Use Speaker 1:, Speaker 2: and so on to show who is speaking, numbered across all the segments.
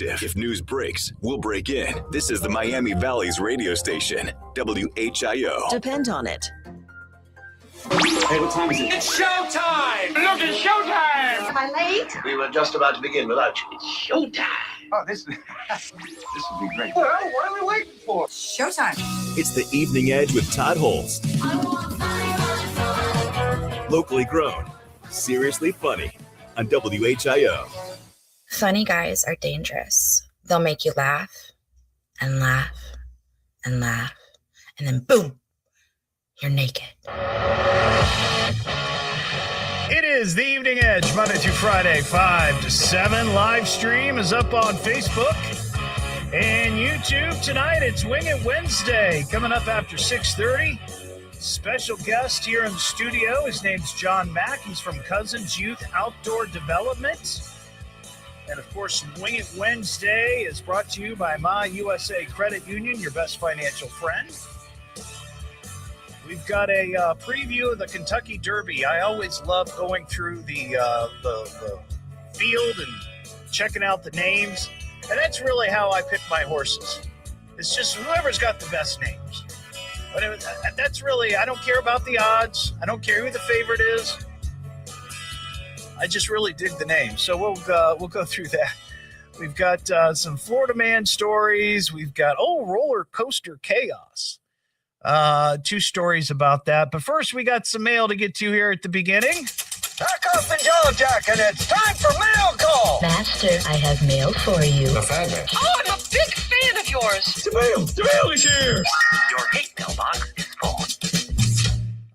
Speaker 1: If news breaks, we'll break in. This is the Miami Valley's radio station, WHIO.
Speaker 2: Depend on it.
Speaker 3: Hey, what time is it?
Speaker 4: It's showtime! Look, it's showtime!
Speaker 5: Am I late?
Speaker 3: We were just about to begin without you.
Speaker 5: It's showtime.
Speaker 3: Oh, this would be great.
Speaker 4: Well, what are we waiting for?
Speaker 5: Showtime.
Speaker 1: It's the Evening Edge with Todd Hollst. Locally grown, seriously funny on WHIO.
Speaker 6: Funny guys are dangerous. They'll make you laugh and laugh and laugh, and then boom, you're naked.
Speaker 7: It is the Evening Edge, Monday through Friday, 5 to 7. Live stream is up on Facebook and YouTube. Tonight, it's Wing It Wednesday, coming up after 6:30. Special guest here in the studio. His name's John Mack. He's from Cousins Youth Outdoor Development. And, of course, Wing It Wednesday is brought to you by My USA Credit Union, your best financial friend. We've got a preview of the Kentucky Derby. I always love going through the field and checking out the names. And that's really how I pick my horses. It's just whoever's got the best names. But that's really, I don't care about the odds. I don't care who the favorite is. I just really dig the name. So we'll go through that. We've got some Florida man stories. We've got, roller coaster chaos. 2 stories about that. But first, we got some mail to get to here at the beginning.
Speaker 4: Pack up the jello jacket. It's time for mail call.
Speaker 6: Master, I have mail for you.
Speaker 3: The fan man.
Speaker 5: Oh, I'm a big fan of yours.
Speaker 4: The mail is here.
Speaker 5: Your hate mailbox is full.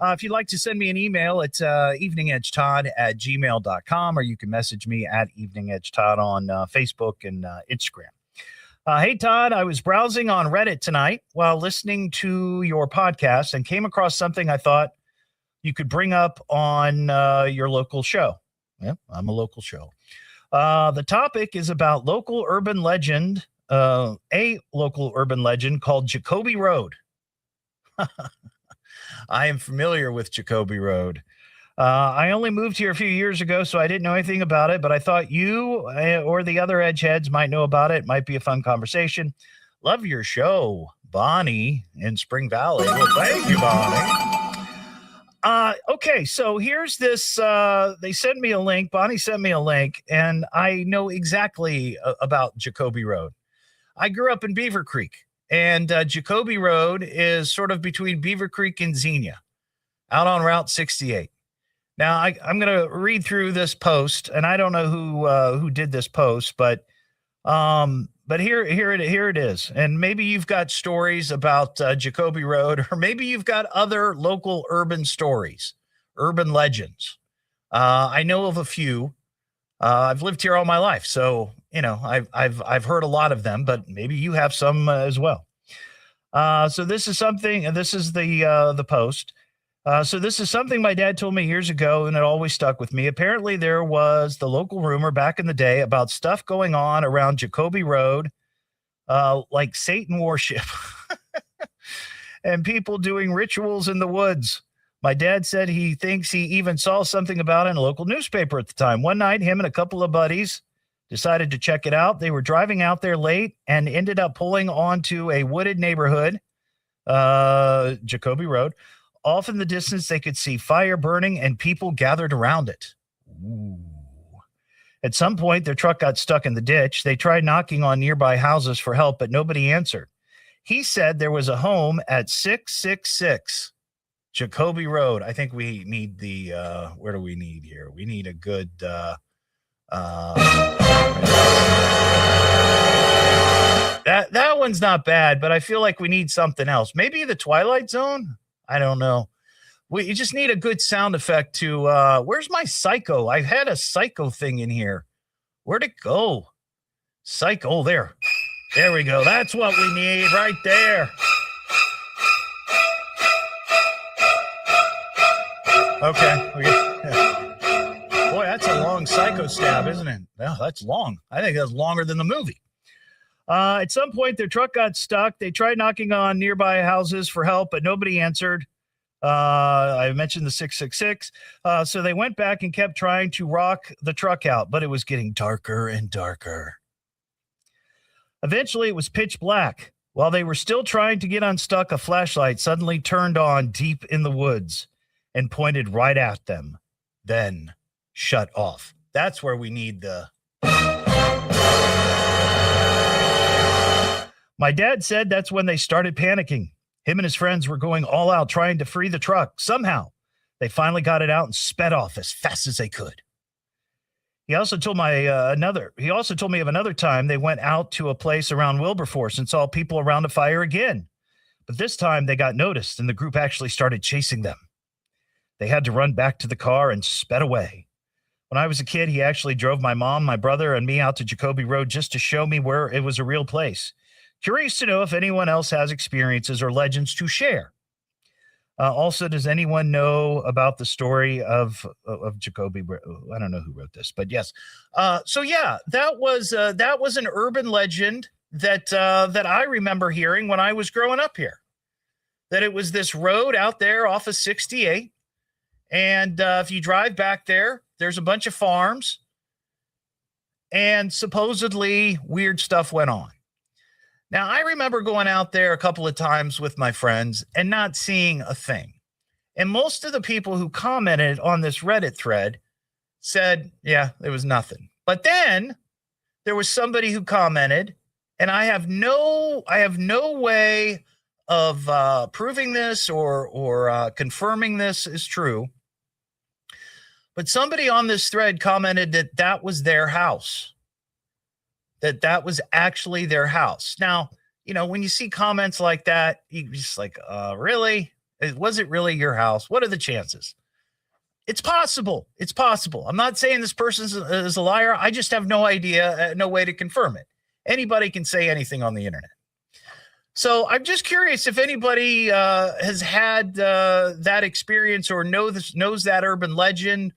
Speaker 7: If you'd like to send me an email, it's eveningedgetodd@gmail.com, or you can message me at eveningedgetodd on Facebook and Instagram. Hey, Todd, I was browsing on Reddit tonight while listening to your podcast and came across something I thought you could bring up on your local show. Yeah, I'm a local show. The topic is about a local urban legend called Jacoby Road. I am familiar with Jacoby Road. I only moved here a few years ago, so I didn't know anything about it, but I thought you or the other Edgeheads might know about it. Might be a fun conversation. Love your show, Bonnie in Spring Valley. Well, thank you, Bonnie. Okay, so here's this. They sent me a link. Bonnie sent me a link, and I know exactly about Jacoby Road. I grew up in Beaver Creek. And Jacoby Road is sort of between Beaver Creek and Xenia, out on Route 68. Now, I'm going to read through this post, and I don't know who did this post, but here it is. And maybe you've got stories about Jacoby Road, or maybe you've got other local urban stories, urban legends. I know of a few. I've lived here all my life, so I've heard a lot of them, but maybe you have some as well. So this is something. This is the post. So this is something my dad told me years ago, and it always stuck with me. Apparently, there was the local rumor back in the day about stuff going on around Jacoby Road, like Satan worship, and people doing rituals in the woods. My dad said he thinks he even saw something about it in a local newspaper at the time. One night, him and a couple of buddies decided to check it out. They were driving out there late and ended up pulling onto a wooded neighborhood, Jacoby Road. Off in the distance, they could see fire burning and people gathered around it. Ooh. At some point, their truck got stuck in the ditch. They tried knocking on nearby houses for help, but nobody answered. He said there was a home at 666 Jacoby Road. I think we need the, where do we need here? We need a good, that one's not bad, but I feel like we need something else. Maybe the Twilight Zone? I don't know. You just need a good sound effect to, where's my Psycho? I've had a Psycho thing in here. Where'd it go? Psycho, oh, there. There we go. That's what we need right there. Okay. Boy, that's a long Psycho stab, isn't it? No, that's long. I think that's longer than the movie. At some point, their truck got stuck. They tried knocking on nearby houses for help, but nobody answered. I mentioned the 666. So they went back and kept trying to rock the truck out, but it was getting darker and darker. Eventually, it was pitch black. While they were still trying to get unstuck, a flashlight suddenly turned on deep in the woods and pointed right at them, then shut off. That's where we need the... My dad said that's when they started panicking. Him and his friends were going all out trying to free the truck. Somehow, they finally got it out and sped off as fast as they could. He also told me of another time they went out to a place around Wilberforce and saw people around a fire again. But this time they got noticed and the group actually started chasing them. They had to run back to the car and sped away. When I was a kid, he actually drove my mom, my brother, and me out to Jacoby Road just to show me where it was a real place. Curious to know if anyone else has experiences or legends to share. Also, does anyone know about the story of Jacoby? I don't know who wrote this, but yes. So yeah, that was an urban legend that I remember hearing when I was growing up here. That it was this road out there off of 68, and if you drive back there, there's a bunch of farms, and supposedly weird stuff went on. Now, I remember going out there a couple of times with my friends and not seeing a thing. And most of the people who commented on this Reddit thread said, yeah, there was nothing. But then there was somebody who commented, and I have no way of proving this or confirming this is true. But somebody on this thread commented that was their house. That was actually their house. Now, when you see comments like that, you're just like, really? Was it really your house? What are the chances? It's possible. It's possible. I'm not saying this person is a liar. I just have no idea, no way to confirm it. Anybody can say anything on the internet. So I'm just curious if anybody has had that experience or knows that urban legend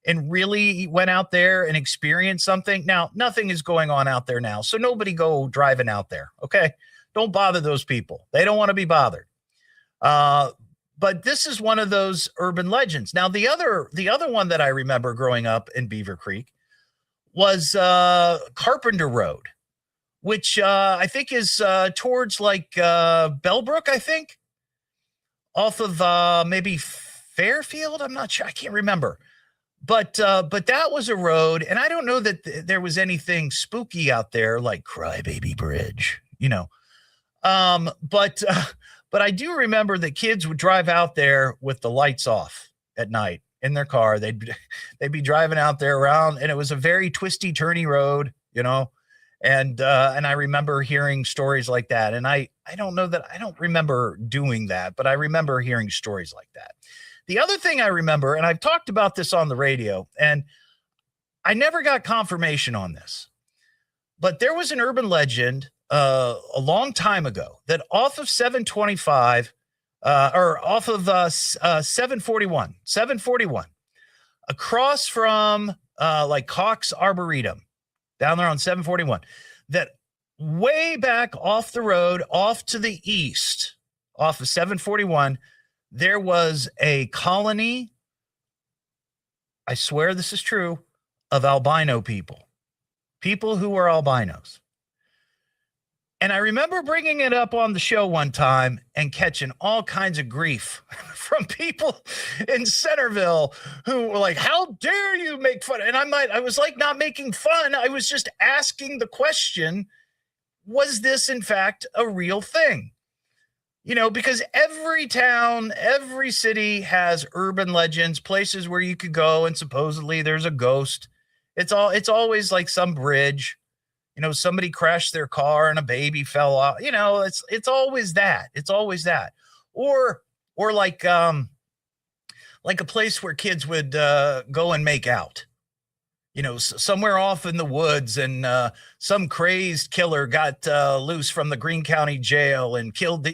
Speaker 7: and really went out there and experienced something. Now, nothing is going on out there now, so nobody go driving out there, okay? Don't bother those people. They don't want to be bothered. But this is one of those urban legends. Now, the other one that I remember growing up in Beaver Creek was Carpenter Road, which I think is towards like Bellbrook, I think, off of maybe Fairfield. I'm not sure. I can't remember. But that was a road, and I don't know that there was anything spooky out there like Crybaby Bridge, But I do remember that kids would drive out there with the lights off at night in their car. They'd be driving out there around, and it was a very twisty, turny road, And I remember hearing stories like that, and I don't know that I don't remember doing that, but I remember hearing stories like that. The other thing I remember, and I've talked about this on the radio, and I never got confirmation on this, but there was an urban legend a long time ago that off of 725 or off of 741, across from like Cox Arboretum, down there on 741, that way back off the road, off to the east, off of 741, there was a colony, I swear this is true, of albino people who were albinos. And I remember bringing it up on the show one time and catching all kinds of grief from people in Centerville who were like, how dare you make fun? And I was like, not making fun. I was just asking the question, was this in fact a real thing? Because every town, every city has urban legends, places where you could go and supposedly there's a ghost. It's always like some bridge, somebody crashed their car and a baby fell off. It's always that. It's always that. Or like a place where kids would go and make out. Somewhere off in the woods, and some crazed killer got loose from the Greene County jail and killed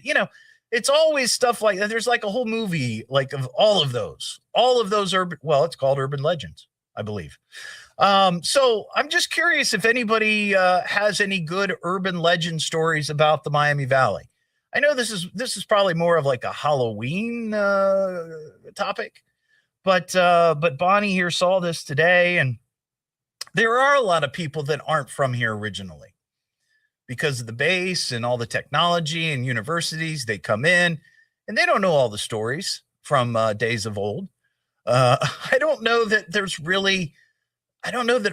Speaker 7: it's always stuff like that. There's like a whole movie, like of all of those urban, well, it's called urban legends, I believe. So I'm just curious if anybody has any good urban legend stories about the Miami Valley. I know this is probably more of like a Halloween topic, but Bonnie here saw this today, and there are a lot of people that aren't from here originally. because of the base and all the technology and universities. They come in and they don't know all the stories from days of old. I don't know that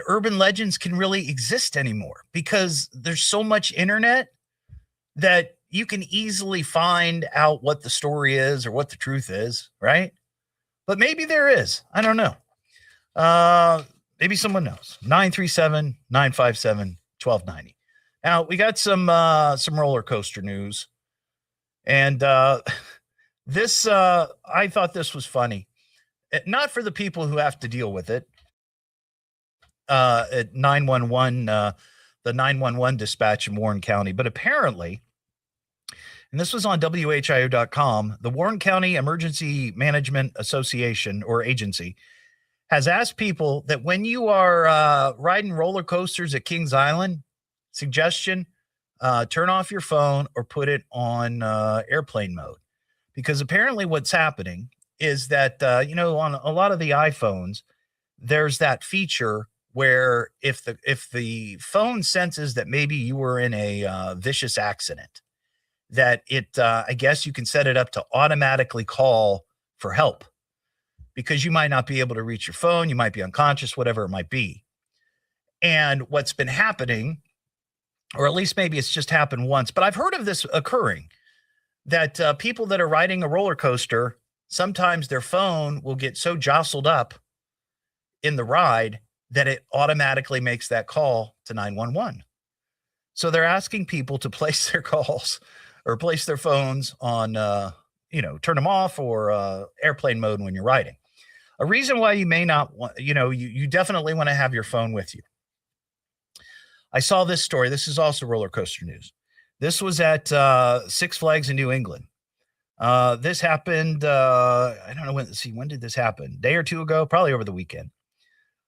Speaker 7: urban legends can really exist anymore because there's so much internet that you can easily find out what the story is or what the truth is, right? But maybe there is. I don't know. Maybe someone knows. 937-957-1290. Now, we got some roller coaster news. And this, I thought this was funny. Not for the people who have to deal with it. At 911, the 911 dispatch in Warren County. But apparently, and this was on WHIO.com, the Warren County Emergency Management Association or agency has asked people that when you are riding roller coasters at Kings Island, suggestion, turn off your phone or put it on airplane mode. Because apparently what's happening is that, on a lot of the iPhones, there's that feature where if the phone senses that maybe you were in a vicious accident, that it, I guess you can set it up to automatically call for help because you might not be able to reach your phone. You might be unconscious, whatever it might be. And what's been happening, or at least maybe it's just happened once, but I've heard of this occurring, that people that are riding a roller coaster, sometimes their phone will get so jostled up in the ride that it automatically makes that call to 911. So they're asking people to place their calls or place their phones on, turn them off or airplane mode when you're riding. A reason why you may not want, you definitely want to have your phone with you. I saw this story. This is also roller coaster news. This was at Six Flags in New England. This happened, I don't know when did this happen? Day or two ago, probably over the weekend.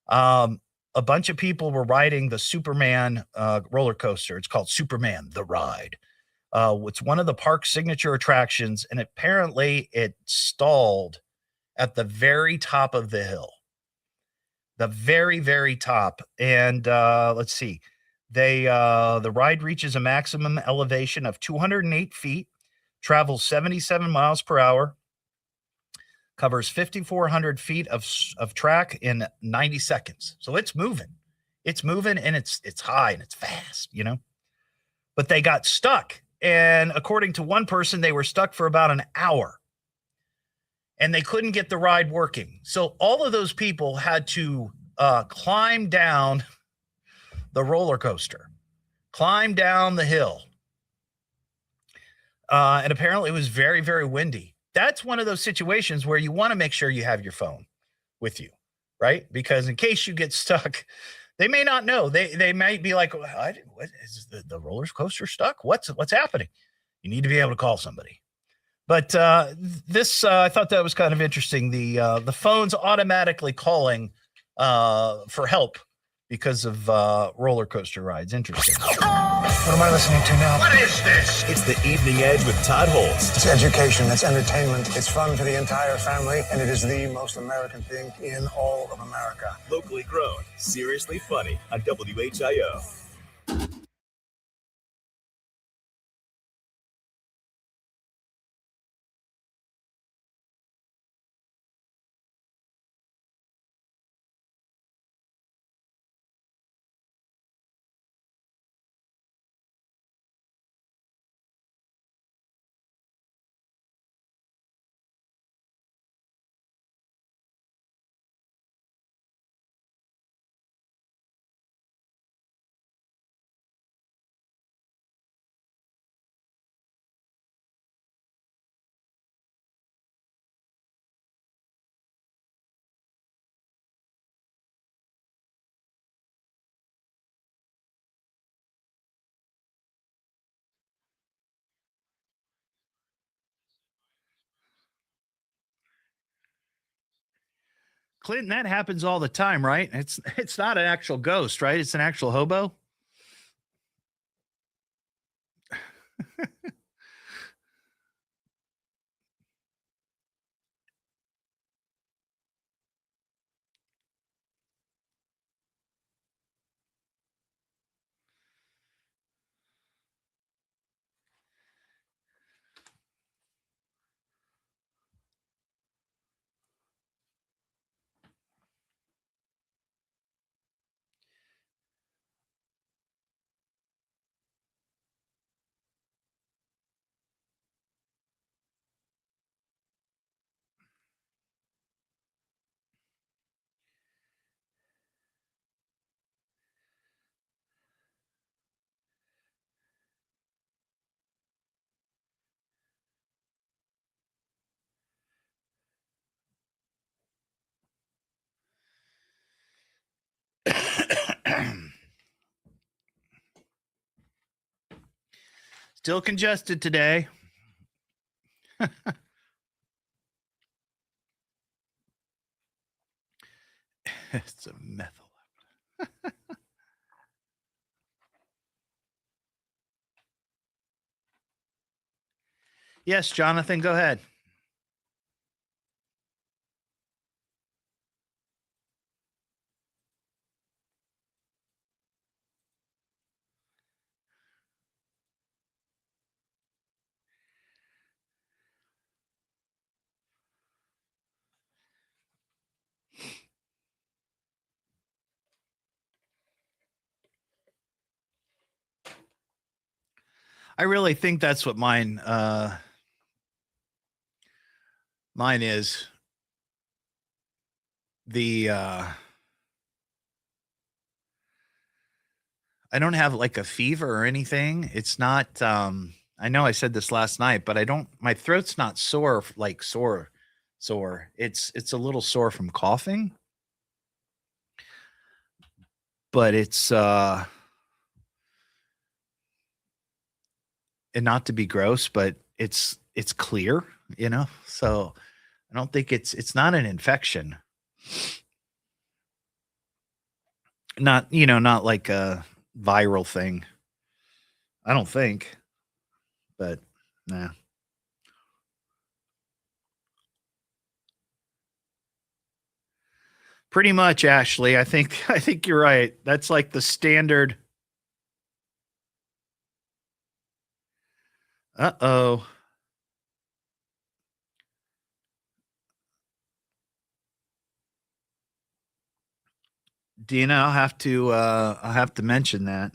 Speaker 7: A bunch of people were riding the Superman roller coaster. It's called Superman The Ride. It's one of the park's signature attractions, and apparently it stalled at the very top of the hill. The very, very top. And let's see. The ride reaches a maximum elevation of 208 feet, travels 77 miles per hour, covers 5,400 feet of track in 90 seconds. So it's moving. It's moving, and it's high, and it's fast, But they got stuck. And according to one person, they were stuck for about an hour. And they couldn't get the ride working. So all of those people had to climb down the roller coaster, climb down the hill. And apparently it was very, very windy. That's one of those situations where you want to make sure you have your phone with you, right? Because in case you get stuck, they may not know. They might be like, what is the roller coaster stuck? What's happening? You need to be able to call somebody. But this, I thought that was kind of interesting. The phone's automatically calling for help because of roller coaster rides. Interesting.
Speaker 4: What am I listening to now? What is this?
Speaker 1: It's the Evening Edge with Todd Hollst.
Speaker 2: It's education, it's entertainment, it's fun for the entire family, and it is the most American thing in all of America.
Speaker 1: Locally grown, seriously funny on WHIO.
Speaker 7: Clinton, that happens all the time, right? It's not an actual ghost, right? It's an actual hobo. Still congested today. It's a methyl. Yes, Jonathan, go ahead. I really think that's what mine is. The I don't have like a fever or anything. It's not I know I said this last night, but I don't my throat's not sore like sore. It's a little sore from coughing. But it's and not to be gross, but it's clear, you know. So I don't think it's not an infection. Not, you know, not like a viral thing. I don't think. But nah. Pretty much, Ashley. I think you're right. That's like the standard. Uh-oh. Dina, I'll have to mention that.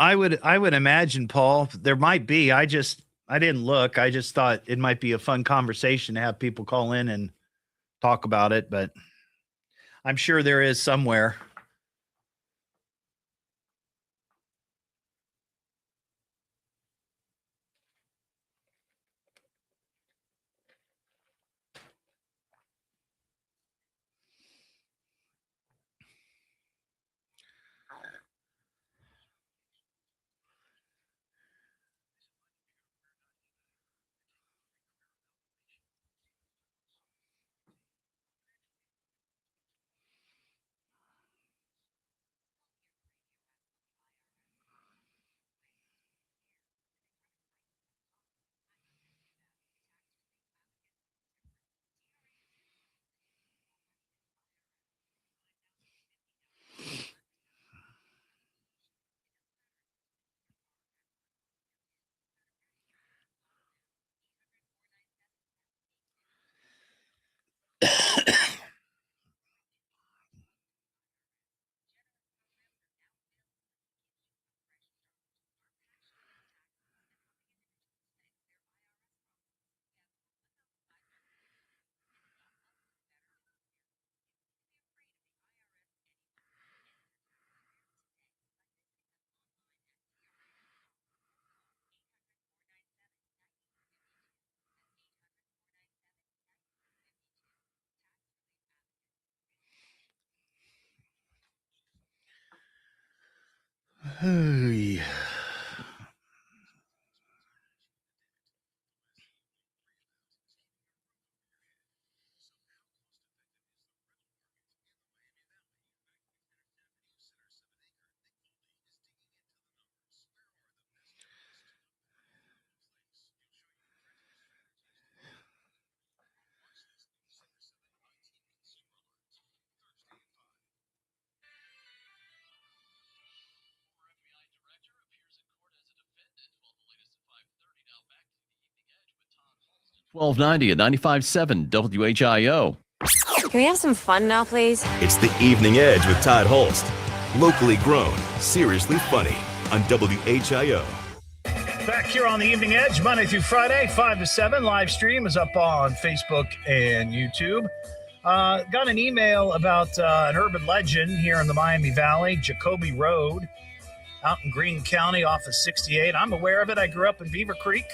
Speaker 7: I would imagine, Paul, there might be. I didn't look. I just thought it might be a fun conversation to have people call in and talk about it, but I'm sure there is somewhere. Hey.
Speaker 8: 1290 at 95.7 WHIO.
Speaker 9: Can we have some fun now, please?
Speaker 1: It's The Evening Edge with Todd Hollst. Locally grown, seriously funny on WHIO.
Speaker 7: Back here on the Evening Edge, Monday through Friday, 5 to 7. Live stream is up on Facebook and YouTube. Got an email about an urban legend here in the Miami Valley, Jacoby Road, out in Greene County off of 68. I'm aware of it. I grew up in Beaver Creek.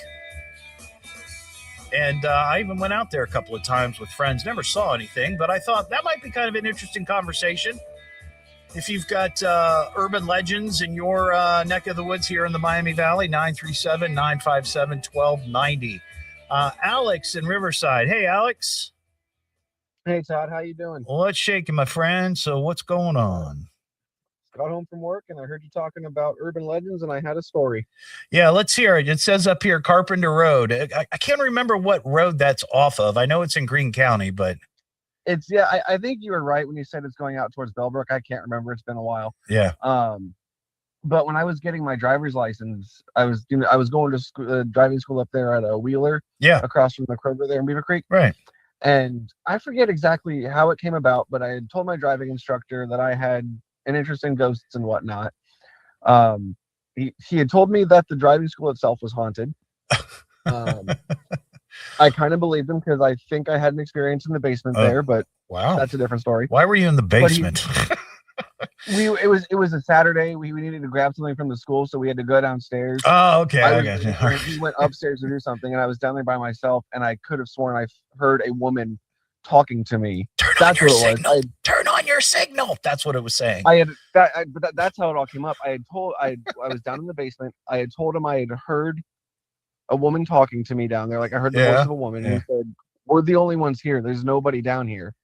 Speaker 7: And I even went out there a couple of times with friends. Never saw anything, but I thought that might be kind of an interesting conversation. If you've got urban legends in your neck of the woods here in the Miami Valley, 937-957-1290. Alex in Riverside. Hey, Alex.
Speaker 10: Hey, Todd. How you doing?
Speaker 7: Well, what's shaking, my friend? So what's going on?
Speaker 10: Got home from work, and I heard you talking about urban legends, and I had a story.
Speaker 7: Yeah, let's hear it. It says up here, Carpenter Road. I can't remember what road that's off of. I know it's in Greene County, but...
Speaker 10: I think you were right when you said it's going out towards Bellbrook. I can't remember. It's been a while.
Speaker 7: Yeah.
Speaker 10: But when I was getting my driver's license, I was going to school, driving school up there at a Wheeler.
Speaker 7: Yeah.
Speaker 10: Across from the Kroger there in Beaver Creek.
Speaker 7: Right.
Speaker 10: And I forget exactly how it came about, but I had told my driving instructor that I had an interest in ghosts and whatnot. He had told me that the driving school itself was haunted. I kind of believed him because I think I had an experience in the basement there, but
Speaker 7: wow,
Speaker 10: that's a different story.
Speaker 7: Why were you in the basement?
Speaker 10: It was a Saturday. We needed to grab something from the school, so we had to go downstairs.
Speaker 7: Oh, okay.
Speaker 10: We went upstairs to do something, and I was down there by myself, and I could have sworn I heard a woman talking to me.
Speaker 7: That's what it was. Turn on your signal. That's what it was saying.
Speaker 10: That's how it all came up. I was down in the basement. I had told him I had heard a woman talking to me down there. Like I heard the voice of a woman, and he said, "We're the only ones here. There's nobody down here."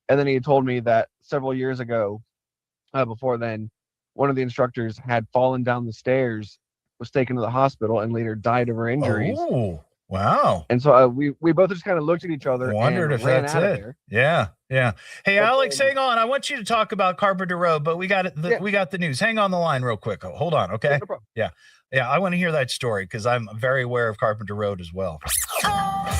Speaker 10: And then he had told me that several years ago, before then, one of the instructors had fallen down the stairs, was taken to the hospital, and later died of her injuries.
Speaker 7: Oh, wow.
Speaker 10: And so we both just kind of looked at each other.
Speaker 7: Wondered if that's it. Yeah. Hey, Alex, hang on. I want you to talk about Carpenter Road, but we got it. We got the news. Hang on the line real quick. Hold on. Okay.
Speaker 10: No problem.
Speaker 7: Yeah. I want to hear that story because I'm very aware of Carpenter Road as well.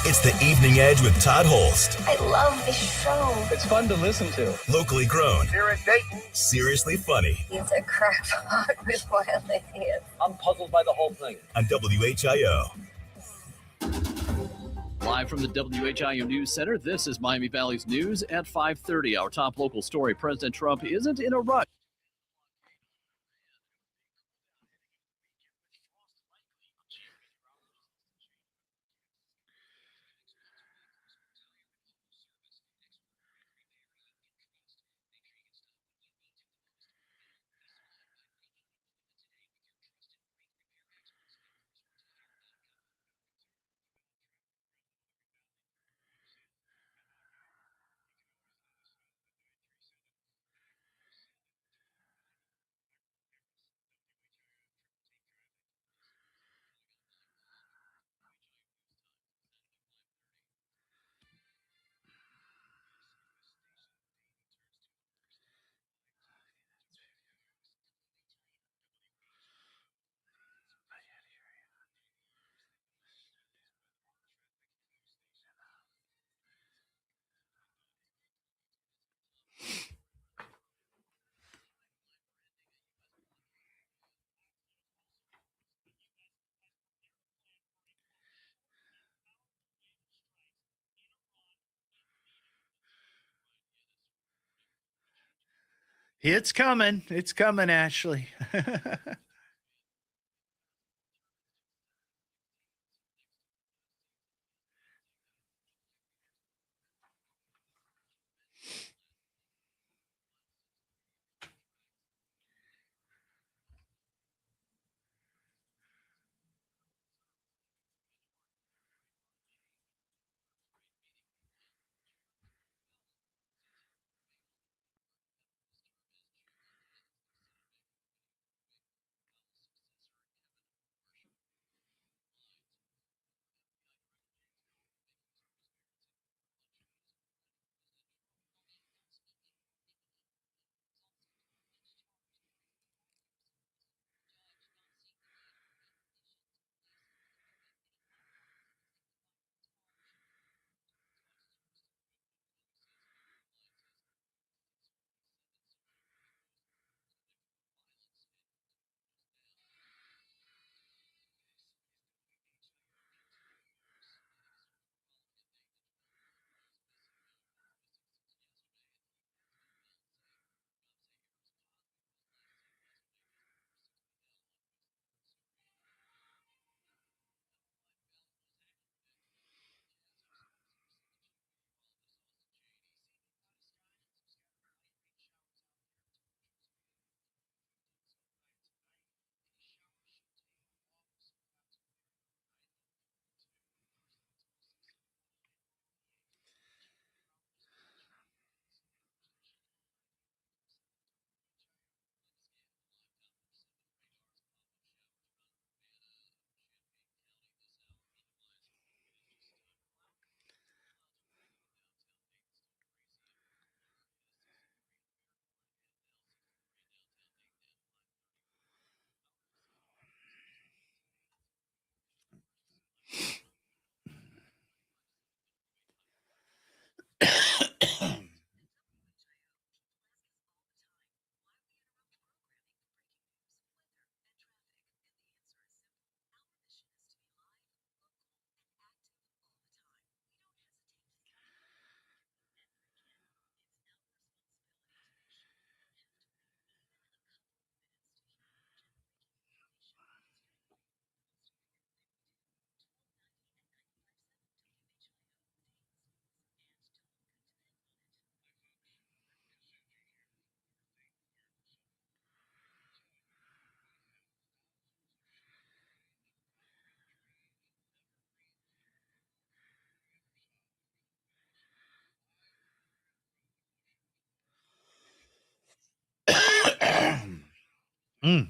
Speaker 1: It's The Evening Edge with Todd Hollst.
Speaker 9: I love this show.
Speaker 3: It's fun to listen to.
Speaker 1: Locally grown,
Speaker 4: Here in Dayton.
Speaker 1: seriously funny
Speaker 9: He's a crackpot with wild ideas.
Speaker 3: I'm puzzled by the whole thing.
Speaker 1: on WHIO.
Speaker 8: Live from the WHIO News Center, this is Miami Valley's News at 5:30. Our top local story, President Trump isn't in a rush.
Speaker 7: It's coming. It's coming, Ashley. Mm.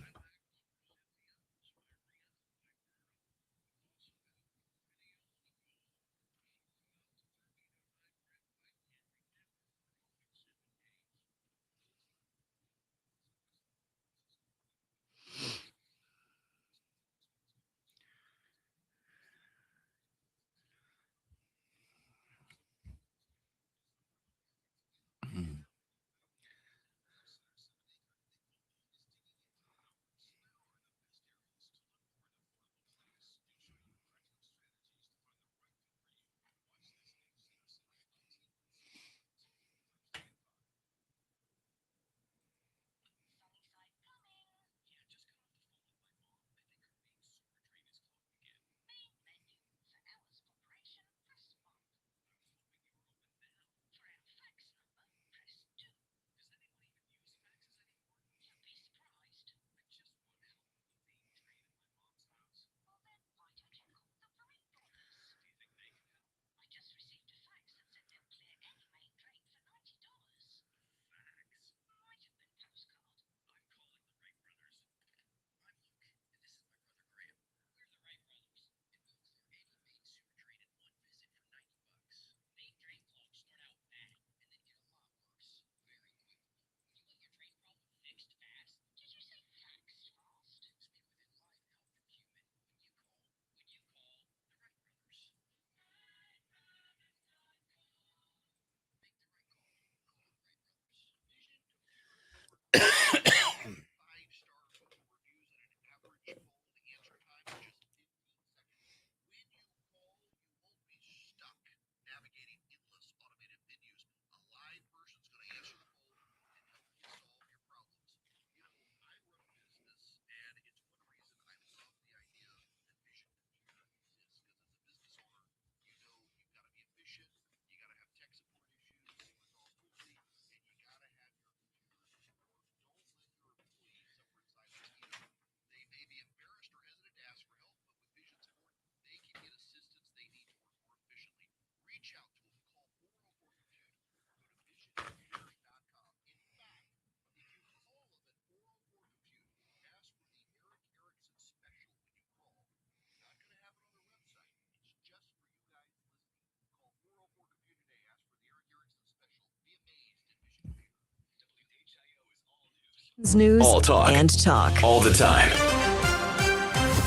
Speaker 11: News
Speaker 1: All talk
Speaker 11: and talk.
Speaker 1: all the time.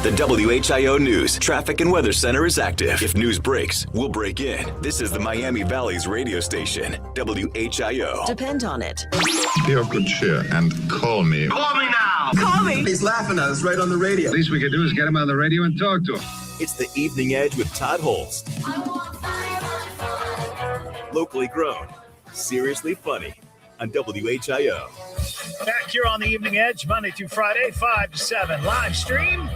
Speaker 1: The WHIO News Traffic and Weather Center is active. If news breaks, we'll break in. This is the Miami Valley's radio station, WHIO.
Speaker 11: Depend on it.
Speaker 12: Be of good cheer and call me.
Speaker 4: Call me now.
Speaker 11: Call me.
Speaker 4: He's laughing at us right on the radio.
Speaker 12: Least we could do is get him on the radio and talk to him.
Speaker 1: It's the Evening Edge with Todd Hollst. Locally grown, seriously funny on WHIO.
Speaker 7: Back here on the Evening Edge, Monday through Friday, 5 to 7. Live stream.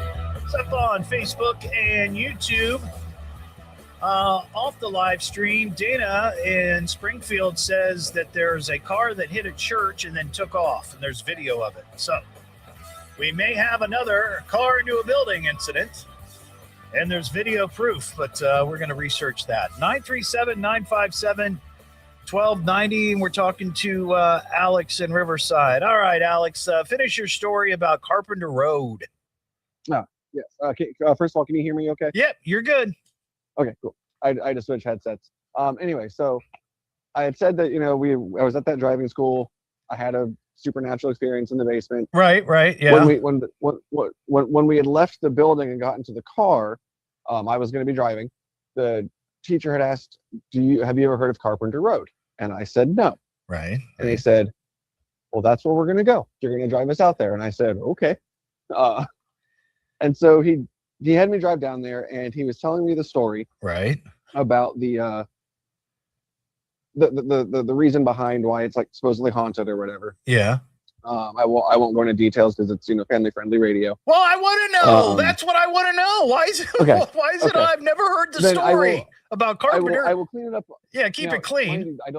Speaker 7: It's up on Facebook and YouTube. Off the live stream, Dana in Springfield says that there's a car that hit a church and then took off, and there's video of it. So we may have another car into a building incident, and there's video proof, but we're going to research that. 937-957-1290, and we're talking to Alex in Riverside. All right, Alex, finish your story about Carpenter Road.
Speaker 10: Oh, yes. Okay. First of all, can you hear me okay?
Speaker 7: Yep, you're good.
Speaker 10: Okay, cool. I had to switch headsets. Anyway, so I had said that, I was at that driving school. I had a supernatural experience in the basement.
Speaker 7: Right, yeah.
Speaker 10: When we had left the building and got into the car, I was going to be driving. The teacher had asked, have you ever heard of Carpenter Road? And I said no.
Speaker 7: Right.
Speaker 10: And he said, well, that's where we're going to go. You're going to drive us out there. And I said, okay. And so he had me drive down there, and he was telling me the story,
Speaker 7: right,
Speaker 10: about the reason behind why it's like supposedly haunted or whatever.
Speaker 7: Yeah.
Speaker 10: I won't go into details because it's family friendly radio.
Speaker 7: Well, I want to know. That's what I want to know. Why is it?
Speaker 10: Okay.
Speaker 7: Why is it? I've never heard the story about Carpenter.
Speaker 10: I will clean it up.
Speaker 7: Yeah, keep it clean.
Speaker 10: I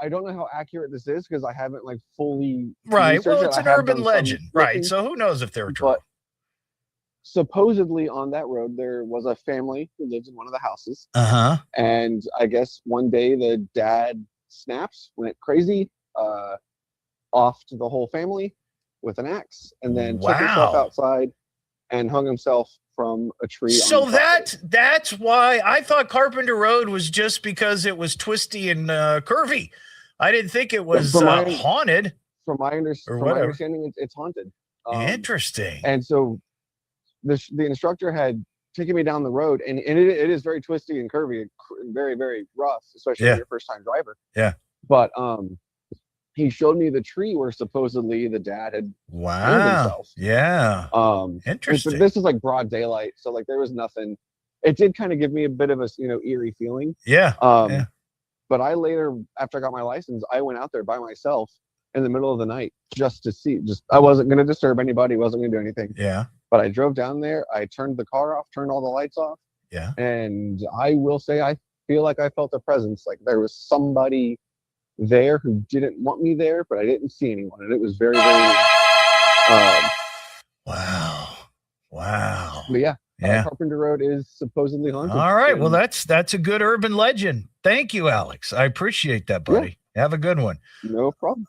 Speaker 10: don't know how accurate this is because I haven't fully.
Speaker 7: Right. Well, it's an urban legend. Right. So who knows if they're true?
Speaker 10: But supposedly on that road there was a family who lives in one of the houses. And I guess one day the dad went crazy, off to the whole family, with an axe, and then took himself outside and hung himself from a tree.
Speaker 7: So that's why I thought Carpenter Road was just because it was twisty and curvy. I didn't think it was haunted.
Speaker 10: From my understanding, it's haunted.
Speaker 7: Interesting.
Speaker 10: And so the instructor had taken me down the road, and it is very twisty and curvy, and very, very rough, especially when you're a first-time driver.
Speaker 7: Yeah.
Speaker 10: But he showed me the tree where supposedly the dad had hanged himself.
Speaker 7: Yeah. Interesting.
Speaker 10: This is like broad daylight, so like there was nothing. It did kind of give me a bit of a eerie feeling.
Speaker 7: Yeah.
Speaker 10: But I later, after I got my license, I went out there by myself in the middle of the night just to see. I wasn't going to disturb anybody. Wasn't going to do anything.
Speaker 7: Yeah.
Speaker 10: But I drove down there. I turned the car off, turned all the lights off.
Speaker 7: Yeah.
Speaker 10: And I will say, I feel like I felt a presence. Like there was somebody there who didn't want me there, but I didn't see anyone. And it was very, very.
Speaker 7: Wow.
Speaker 10: But yeah. Carpenter Road is supposedly haunted.
Speaker 7: All right. Well, that's a good urban legend. Thank you, Alex. I appreciate that, buddy. Yeah. Have a good one.
Speaker 10: No problem.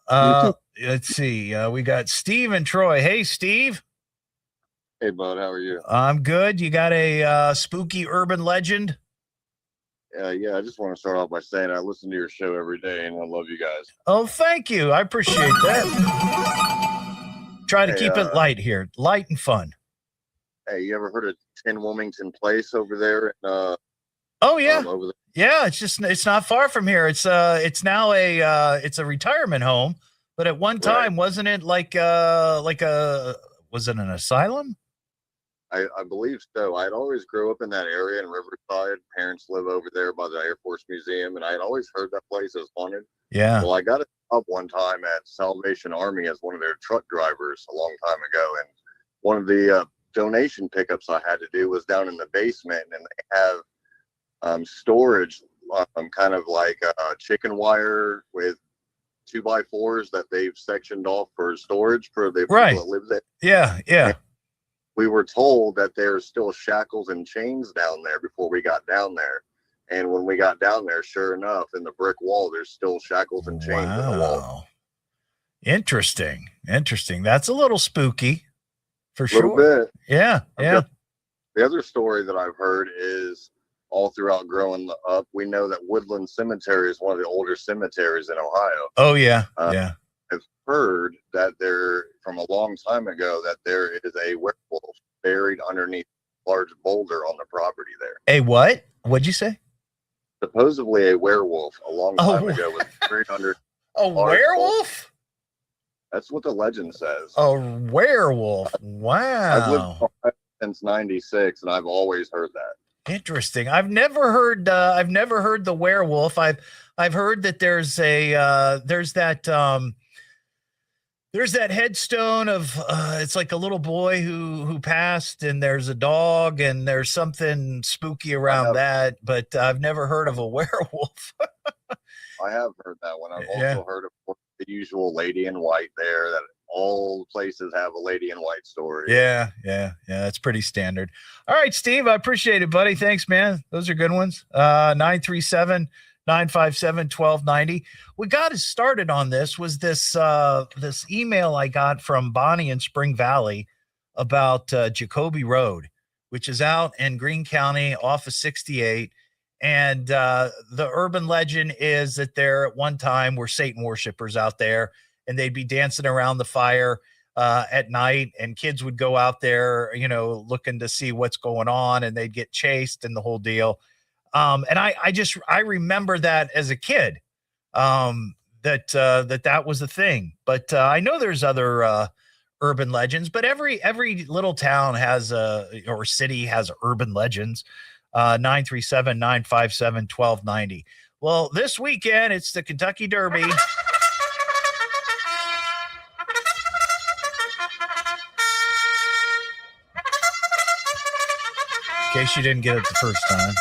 Speaker 7: Let's see. We got Steve and Troy. Hey, Steve.
Speaker 13: Hey, bud. How are you?
Speaker 7: I'm good. You got a spooky urban legend?
Speaker 13: Yeah. I just want to start off by saying I listen to your show every day, and I love you guys.
Speaker 7: Oh, thank you. I appreciate that. Try to keep it light here. Light and fun.
Speaker 13: Hey, you ever heard of 10 Wilmington Place over there?
Speaker 7: Oh yeah,
Speaker 13: over there?
Speaker 7: Yeah. It's not far from here. It's now it's a retirement home, but at one time wasn't it was it an asylum?
Speaker 13: I believe so. I'd always grew up in that area in Riverside. Parents live over there by the Air Force Museum, and I'd always heard that place is haunted.
Speaker 7: Yeah.
Speaker 13: Well, I got a job one time at Salvation Army as one of their truck drivers a long time ago, and one of the donation pickups I had to do was down in the basement, and they have storage, kind of like chicken wire with 2x4s that they've sectioned off for storage for the people that live there.
Speaker 7: Yeah.
Speaker 13: And we were told that there's still shackles and chains down there before we got down there. And when we got down there, sure enough, in the brick wall, there's still shackles and chains in the wall.
Speaker 7: Interesting. That's a little spooky. For sure.
Speaker 13: A little bit.
Speaker 7: Yeah.
Speaker 13: The other story that I've heard is all throughout growing up, we know that Woodland Cemetery is one of the older cemeteries in Ohio.
Speaker 7: Oh, yeah.
Speaker 13: I've heard that from a long time ago, that there is a werewolf buried underneath a large boulder on the property there.
Speaker 7: A what? What'd you say?
Speaker 13: Supposedly a werewolf a long time ago was buried under
Speaker 7: a werewolf?
Speaker 13: That's what the legend says.
Speaker 7: A werewolf. Wow.
Speaker 13: I've lived in Ohio since '96, and I've always heard that.
Speaker 7: Interesting. I've never heard the werewolf. I've heard that there's that headstone of it's like a little boy who passed, and there's a dog, and there's something spooky around that, but I've never heard of a werewolf.
Speaker 13: I have heard that one. I've also heard of the usual lady in white there, that all places have a lady in white story.
Speaker 7: Yeah. That's pretty standard. All right, Steve, I appreciate it, buddy. Thanks, man. Those are good ones. 937-957-1290. We got us started on this was this email I got from Bonnie in Spring Valley about Jacoby Road, which is out in Greene County off of 68. And the urban legend is that there at one time were Satan worshipers out there, and they'd be dancing around the fire at night, and kids would go out there, looking to see what's going on, and they'd get chased and the whole deal. And I remember that as a kid, that was the thing. But I know there's other urban legends, but every little town or city has urban legends. 937-957-1290. Well, this weekend it's the Kentucky Derby. In case you didn't get it the first time.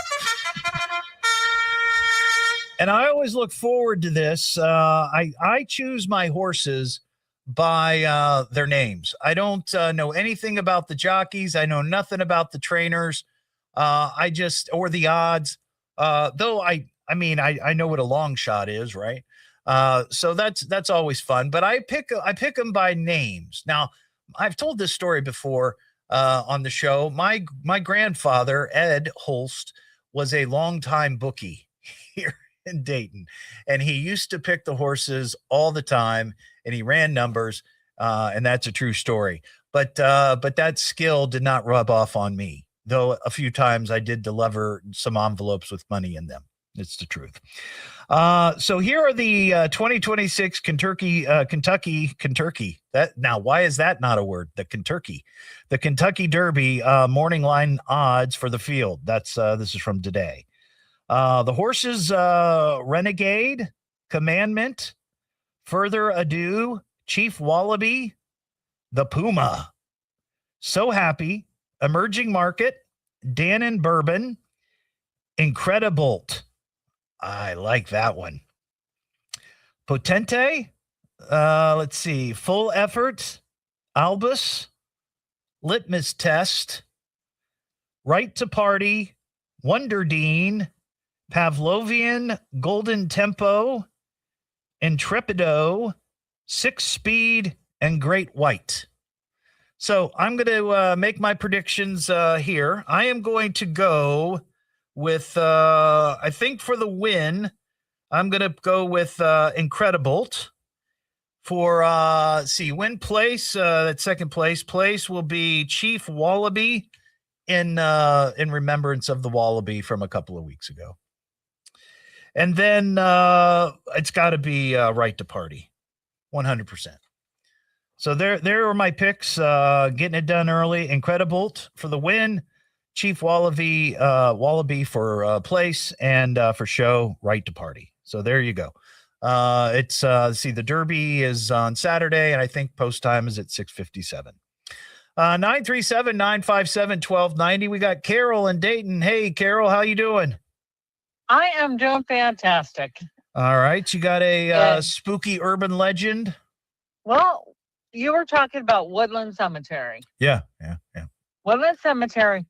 Speaker 7: And I always look forward to this. I choose my horses by their names. I don't know anything about the jockeys. I know nothing about the trainers. Or the odds. Though I know what a long shot is, right? So that's always fun. But I pick them by names. Now, I've told this story before on the show. My grandfather, Ed Hollst, was a longtime bookie here in Dayton, and he used to pick the horses all the time, and he ran numbers, and that's a true story. But that skill did not rub off on me, though a few times I did deliver some envelopes with money in them. It's the truth. So here are the 2026 Kentucky. Now, why is that not a word? The Kentucky Derby morning line odds for the field. This is from today. The horses: Renegade, Commandment, Further Ado, Chief Wallaby, the Puma, So Happy, Emerging Market, Dan and Bourbon, Incredibolt. I like that one. Potente. Let's see. Full Effort, Albus, Litmus Test, Right to Party, Wonder Dean, Pavlovian, Golden Tempo, Intrepido, Six Speed, and Great White. So I'm going to make my predictions here. I am going to go with, I think for the win, I'm going to go with Incredibolt. For, win place, that second place will be Chief Wallaby in remembrance of the Wallaby from a couple of weeks ago. And then it's got to be Right to Party, 100%. So there are my picks, getting it done early. Incredibolt for the win, Chief Wallaby for place, and for show, Right to Party. So there you go. It's the Derby is on Saturday, and I think post time is at 6:57. 937-957-1290. We got Carol in Dayton. Hey, Carol, how you doing?
Speaker 14: I am doing fantastic.
Speaker 7: All right. You got a spooky urban legend?
Speaker 14: Well, you were talking about Woodland Cemetery.
Speaker 7: Yeah.
Speaker 14: Woodland Cemetery,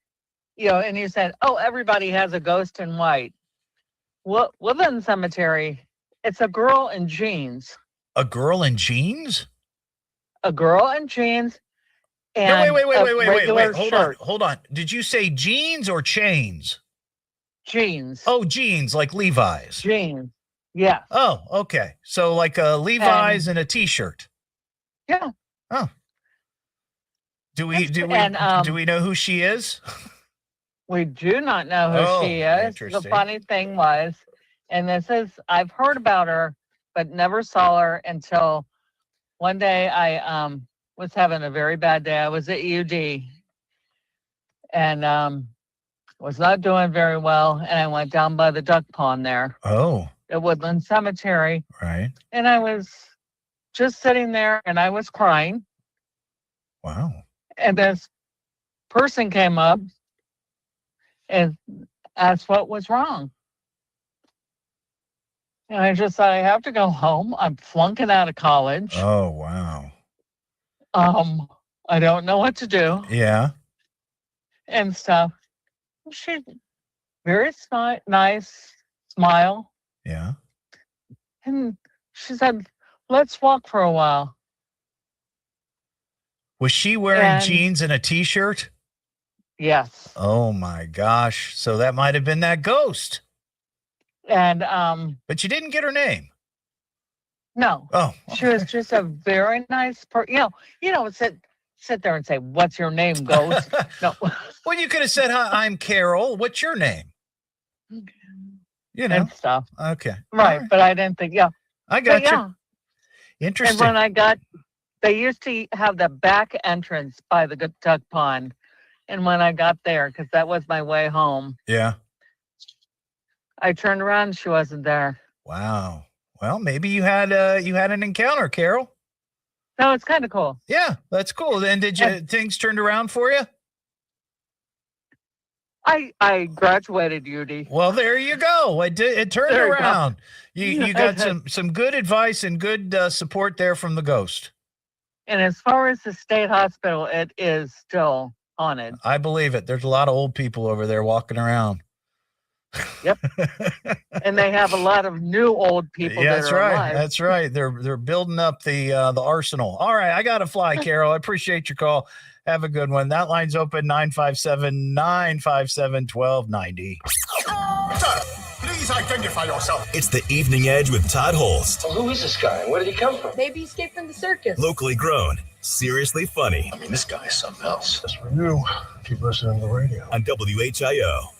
Speaker 14: and you said, oh, everybody has a ghost in white. Woodland Cemetery, it's a girl in jeans.
Speaker 7: A girl in jeans?
Speaker 14: A girl in jeans. And
Speaker 7: wait. Hold on. Did you say jeans or chains?
Speaker 14: Jeans.
Speaker 7: Oh, jeans, like Levi's.
Speaker 14: Jeans. Yeah.
Speaker 7: Oh, okay. So like a Levi's and a t-shirt.
Speaker 14: Yeah.
Speaker 7: Oh. Do we know who she is?
Speaker 14: We do not know who she is. The funny thing was, and I've heard about her, but never saw her until one day I was having a very bad day. I was at UD and was not doing very well. And I went down by the duck pond there.
Speaker 7: Oh.
Speaker 14: At Woodland Cemetery.
Speaker 7: Right.
Speaker 14: And I was just sitting there and I was crying.
Speaker 7: Wow.
Speaker 14: And this person came up and asked what was wrong. And I just thought, I have to go home. I'm flunking out of college.
Speaker 7: Oh, wow.
Speaker 14: I don't know what to do.
Speaker 7: Yeah.
Speaker 14: And stuff. She very nice smile.
Speaker 7: Yeah.
Speaker 14: And she said, let's walk for a while.
Speaker 7: Was she wearing jeans and a t-shirt?
Speaker 14: Yes.
Speaker 7: Oh my gosh. So that might have been that ghost.
Speaker 14: And
Speaker 7: but you didn't get her name.
Speaker 14: No.
Speaker 7: Oh. Okay.
Speaker 14: She was just a very nice person. Sit there and say, what's your name, ghost? No.
Speaker 7: Well, you could have said, hi, I'm Carol. What's your name?
Speaker 14: And stuff.
Speaker 7: Okay.
Speaker 14: Right. But I didn't think,
Speaker 7: I got you. Yeah. Interesting.
Speaker 14: And when they used to have the back entrance by the duck pond. And when I got there, because that was my way home.
Speaker 7: Yeah.
Speaker 14: I turned around and she wasn't there.
Speaker 7: Wow. Well, maybe you had an encounter, Carol.
Speaker 14: No, it's kind of cool.
Speaker 7: Yeah, that's cool. And things turned around for you?
Speaker 14: I graduated UD.
Speaker 7: Well, there you go. It turned around. You got some good advice and good support there from the ghost.
Speaker 14: And as far as the state hospital, it is still haunted.
Speaker 7: I believe it. There's a lot of old people over there walking around.
Speaker 14: Yep. And they have a lot of new old people
Speaker 7: That's
Speaker 14: that are
Speaker 7: right.
Speaker 14: alive.
Speaker 7: That's right. They're building up the arsenal. All right, I got to fly, Carol. I appreciate your call. Have a good one. That line's open 957-957-1290.
Speaker 15: Sir, please identify yourself.
Speaker 1: It's the Evening Edge with Todd Hollst.
Speaker 3: Well, who is this guy? Where did he come from?
Speaker 9: Maybe he escaped from the circus.
Speaker 1: Locally grown, seriously funny.
Speaker 15: I mean, this guy is something else. Just for you, keep listening to the radio.
Speaker 1: On WHIO.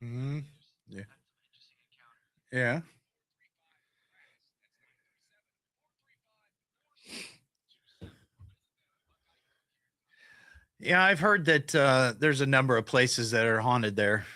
Speaker 7: Mm-hmm. Yeah. Yeah. Yeah, I've heard that there's a number of places that are haunted there.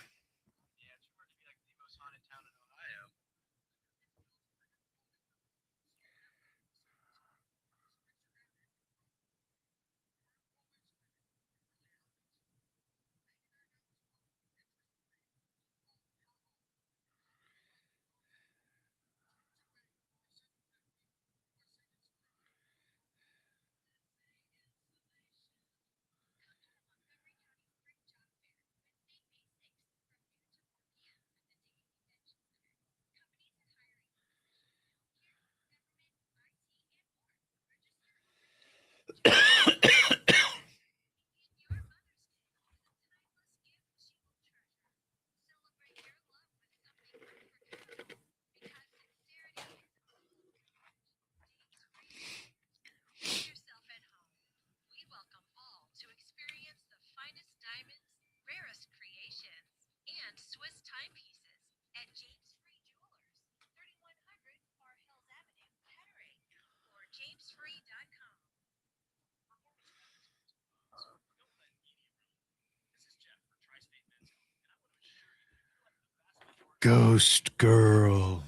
Speaker 7: Ghost girl.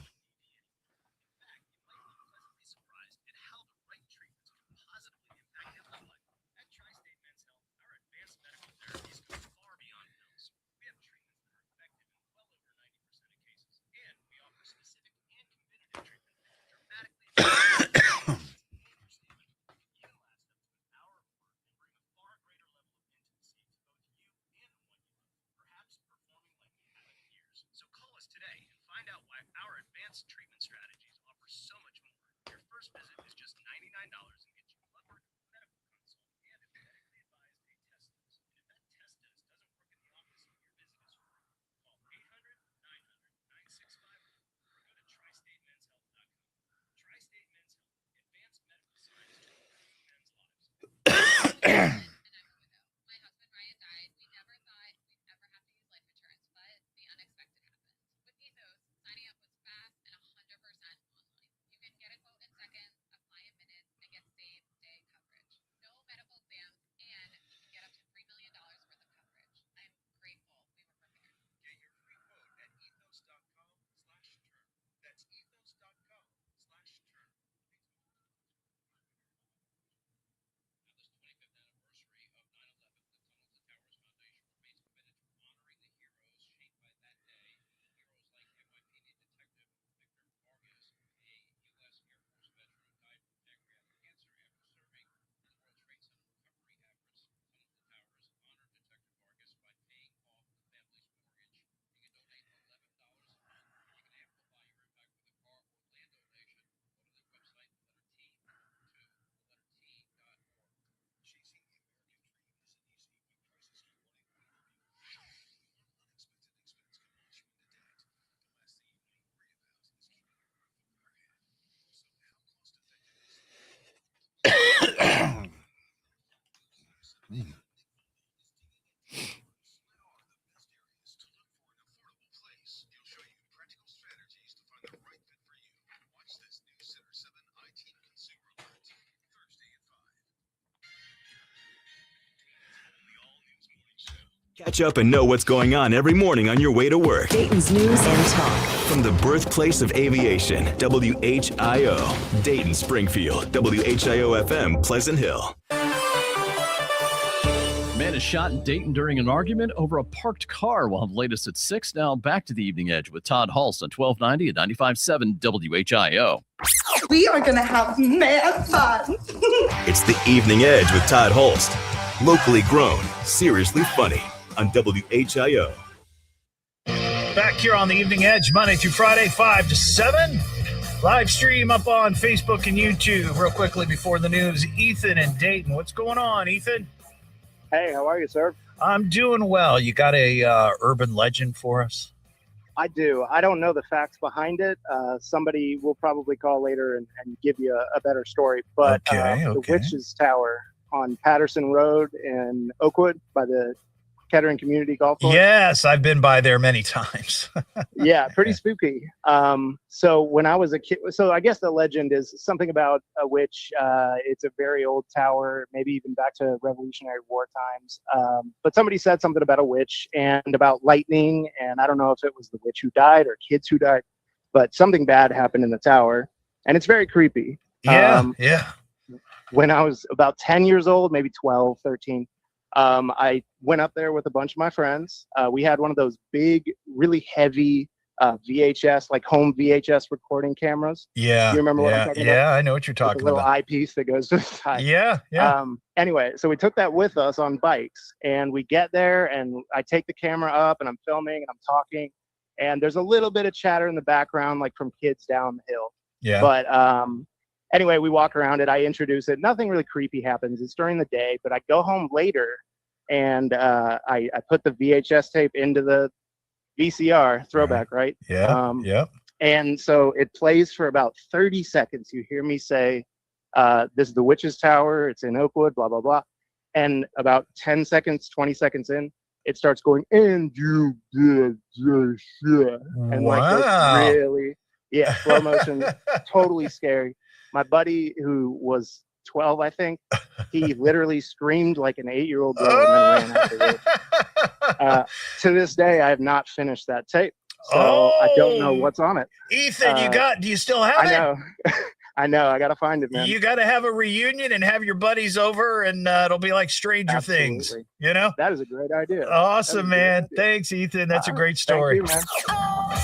Speaker 16: So call us today and find out why our advanced treatment strategies offer so much more. Your first visit is just $99 and gets you blood work, medical consult, and if medically advised, a test test. And if that test test doesn't work in the office, your visit is free. Call 800-900-9651 or go to TriStateMen'sHealth.com. Tri-State Men's Health, advanced medical science to improve men's lives.
Speaker 1: Catch up and know what's going on every morning on your way to work.
Speaker 11: Dayton's news and talk.
Speaker 1: From the birthplace of aviation, WHIO, Dayton, Springfield, WHIO-FM, Pleasant Hill.
Speaker 8: Man is shot in Dayton during an argument over a parked car. We'll have the latest at 6. Now back to the Evening Edge with Todd Hollst on 1290 at 95.7 WHIO.
Speaker 17: We are going to have mad fun.
Speaker 1: It's the Evening Edge with Todd Hollst. Locally grown, seriously funny on WHIO.
Speaker 7: Back here on the Evening Edge, Monday through Friday, 5 to 7. Live stream up on Facebook and YouTube. Real quickly before the news, Ethan in Dayton. What's going on, Ethan?
Speaker 18: Hey, how are you, sir?
Speaker 7: I'm doing well. You got a urban legend for us?
Speaker 18: I do. I don't know the facts behind it. Somebody will probably call later and give you a better story. But the Witch's Tower on Patterson Road in Oakwood by the Kettering Community Golf Course.
Speaker 7: Yes, I've been by there many times.
Speaker 18: Yeah, pretty spooky. So when I was a kid, so I guess the legend is something about a witch. It's a very old tower, maybe even back to Revolutionary War times. But somebody said something about a witch and about lightning, and I don't know if it was the witch who died or kids who died, but something bad happened in the tower, and it's very creepy.
Speaker 7: Yeah.
Speaker 18: When I was about 10 years old, maybe 12, 13, I went up there with a bunch of my friends. We had one of those big, really heavy VHS, like home VHS recording cameras.
Speaker 7: Yeah.
Speaker 18: You remember what I'm talking about?
Speaker 7: Yeah, I know what you're talking
Speaker 18: about. A little
Speaker 7: about.
Speaker 18: eyepiece that goes to the side.
Speaker 7: Yeah.
Speaker 18: Anyway, so we took that with us on bikes, and we get there, and I take the camera up, and I'm filming, and I'm talking, and there's a little bit of chatter in the background, like from kids down the hill.
Speaker 7: Yeah.
Speaker 18: But anyway, we walk around it. I introduce it. Nothing really creepy happens. It's during the day, but I go home later, and I put the VHS tape into the VCR throwback, right?
Speaker 7: Yeah.
Speaker 18: And so it plays for about 30 seconds. You hear me say, this is the Witch's Tower. It's in Oakwood, blah, blah, blah. And about 10 seconds, 20 seconds in, it starts going, and you did this shit. And like this really, slow motion, totally scary. My buddy, who was 12, I think, he literally screamed like an 8-year-old girl and then ran after it. To this day, I have not finished that tape. So I don't know what's on it.
Speaker 7: Ethan, do you still have it?
Speaker 18: I know. I know. I got to find it, man.
Speaker 7: You got to have a reunion and have your buddies over, and ittle be like Stranger Things. You know?
Speaker 18: That is a great idea.
Speaker 7: Awesome, man. Thanks, Ethan. That's a great story.
Speaker 18: Thank you, man.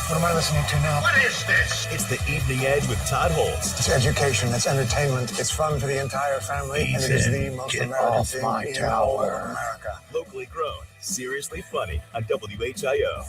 Speaker 2: What am I listening to now?
Speaker 1: What is this? It's the Evening Edge with Todd Hollst.
Speaker 2: It's education. It's entertainment. It's fun for the entire family. And it is the most American thing in all of America.
Speaker 1: Locally grown, seriously funny on WHIO.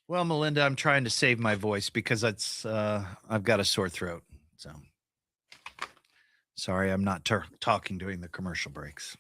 Speaker 7: Well, Melinda, I'm trying to save my voice because I've got a sore throat. So sorry, I'm not talking during the commercial breaks.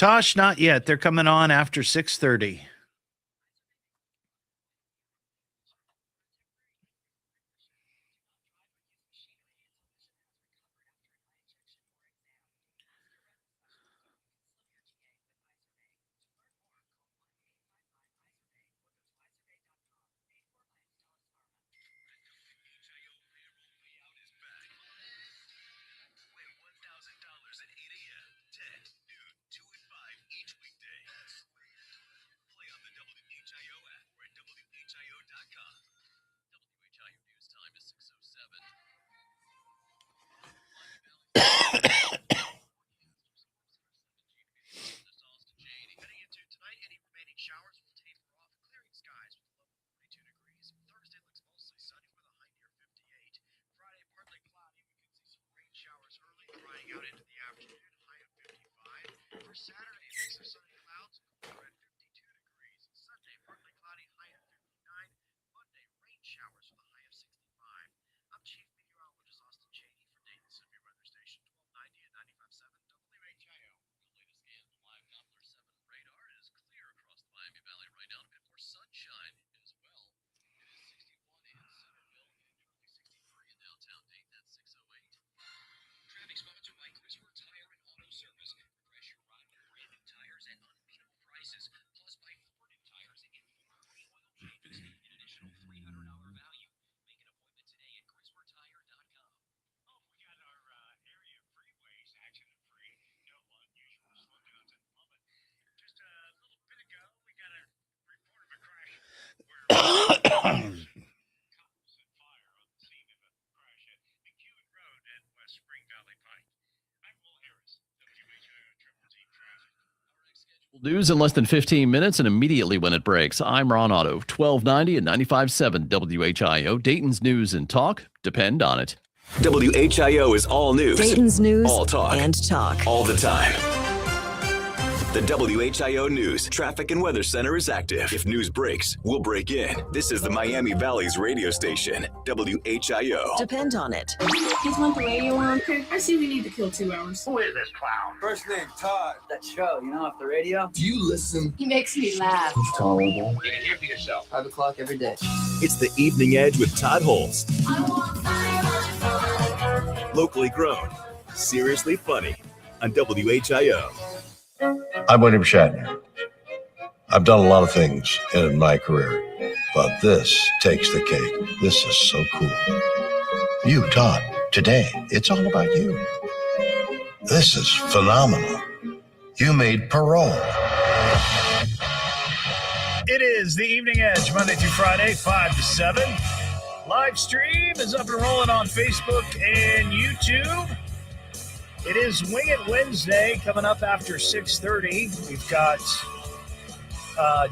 Speaker 7: Tosh, not yet. They're coming on after 6:30.
Speaker 8: News in less than 15 minutes and immediately when it breaks. I'm Ron Otto, 1290 and 95.7 WHIO. Dayton's news and talk depend on it.
Speaker 1: WHIO is all news.
Speaker 11: Dayton's news
Speaker 1: all talk.
Speaker 11: and talk.
Speaker 1: All the time. The WHIO News Traffic and Weather Center is active. If news breaks, we'll break in. This is the Miami Valley's radio station, WHIO.
Speaker 11: Depend on it.
Speaker 19: You guys want the radio on? Okay, I see we need to kill 2 hours.
Speaker 4: Who is this clown?
Speaker 3: First name, Todd. That show, off the radio.
Speaker 19: Do you listen? He makes me laugh.
Speaker 3: He's tolerable.
Speaker 4: You can hear for yourself.
Speaker 3: 5 o'clock every day.
Speaker 1: It's the Evening Edge with Todd Hollst. Locally grown, seriously funny on WHIO.
Speaker 15: I'm William Shannon. I've done a lot of things in my career, but this takes the cake. This is so cool. You, Todd, today, it's all about you. This is phenomenal. You made parole.
Speaker 7: It is the Evening Edge, Monday through Friday, 5 to 7. Live stream is up and rolling on Facebook and YouTube. It is Wing It Wednesday coming up after 6:30. We've got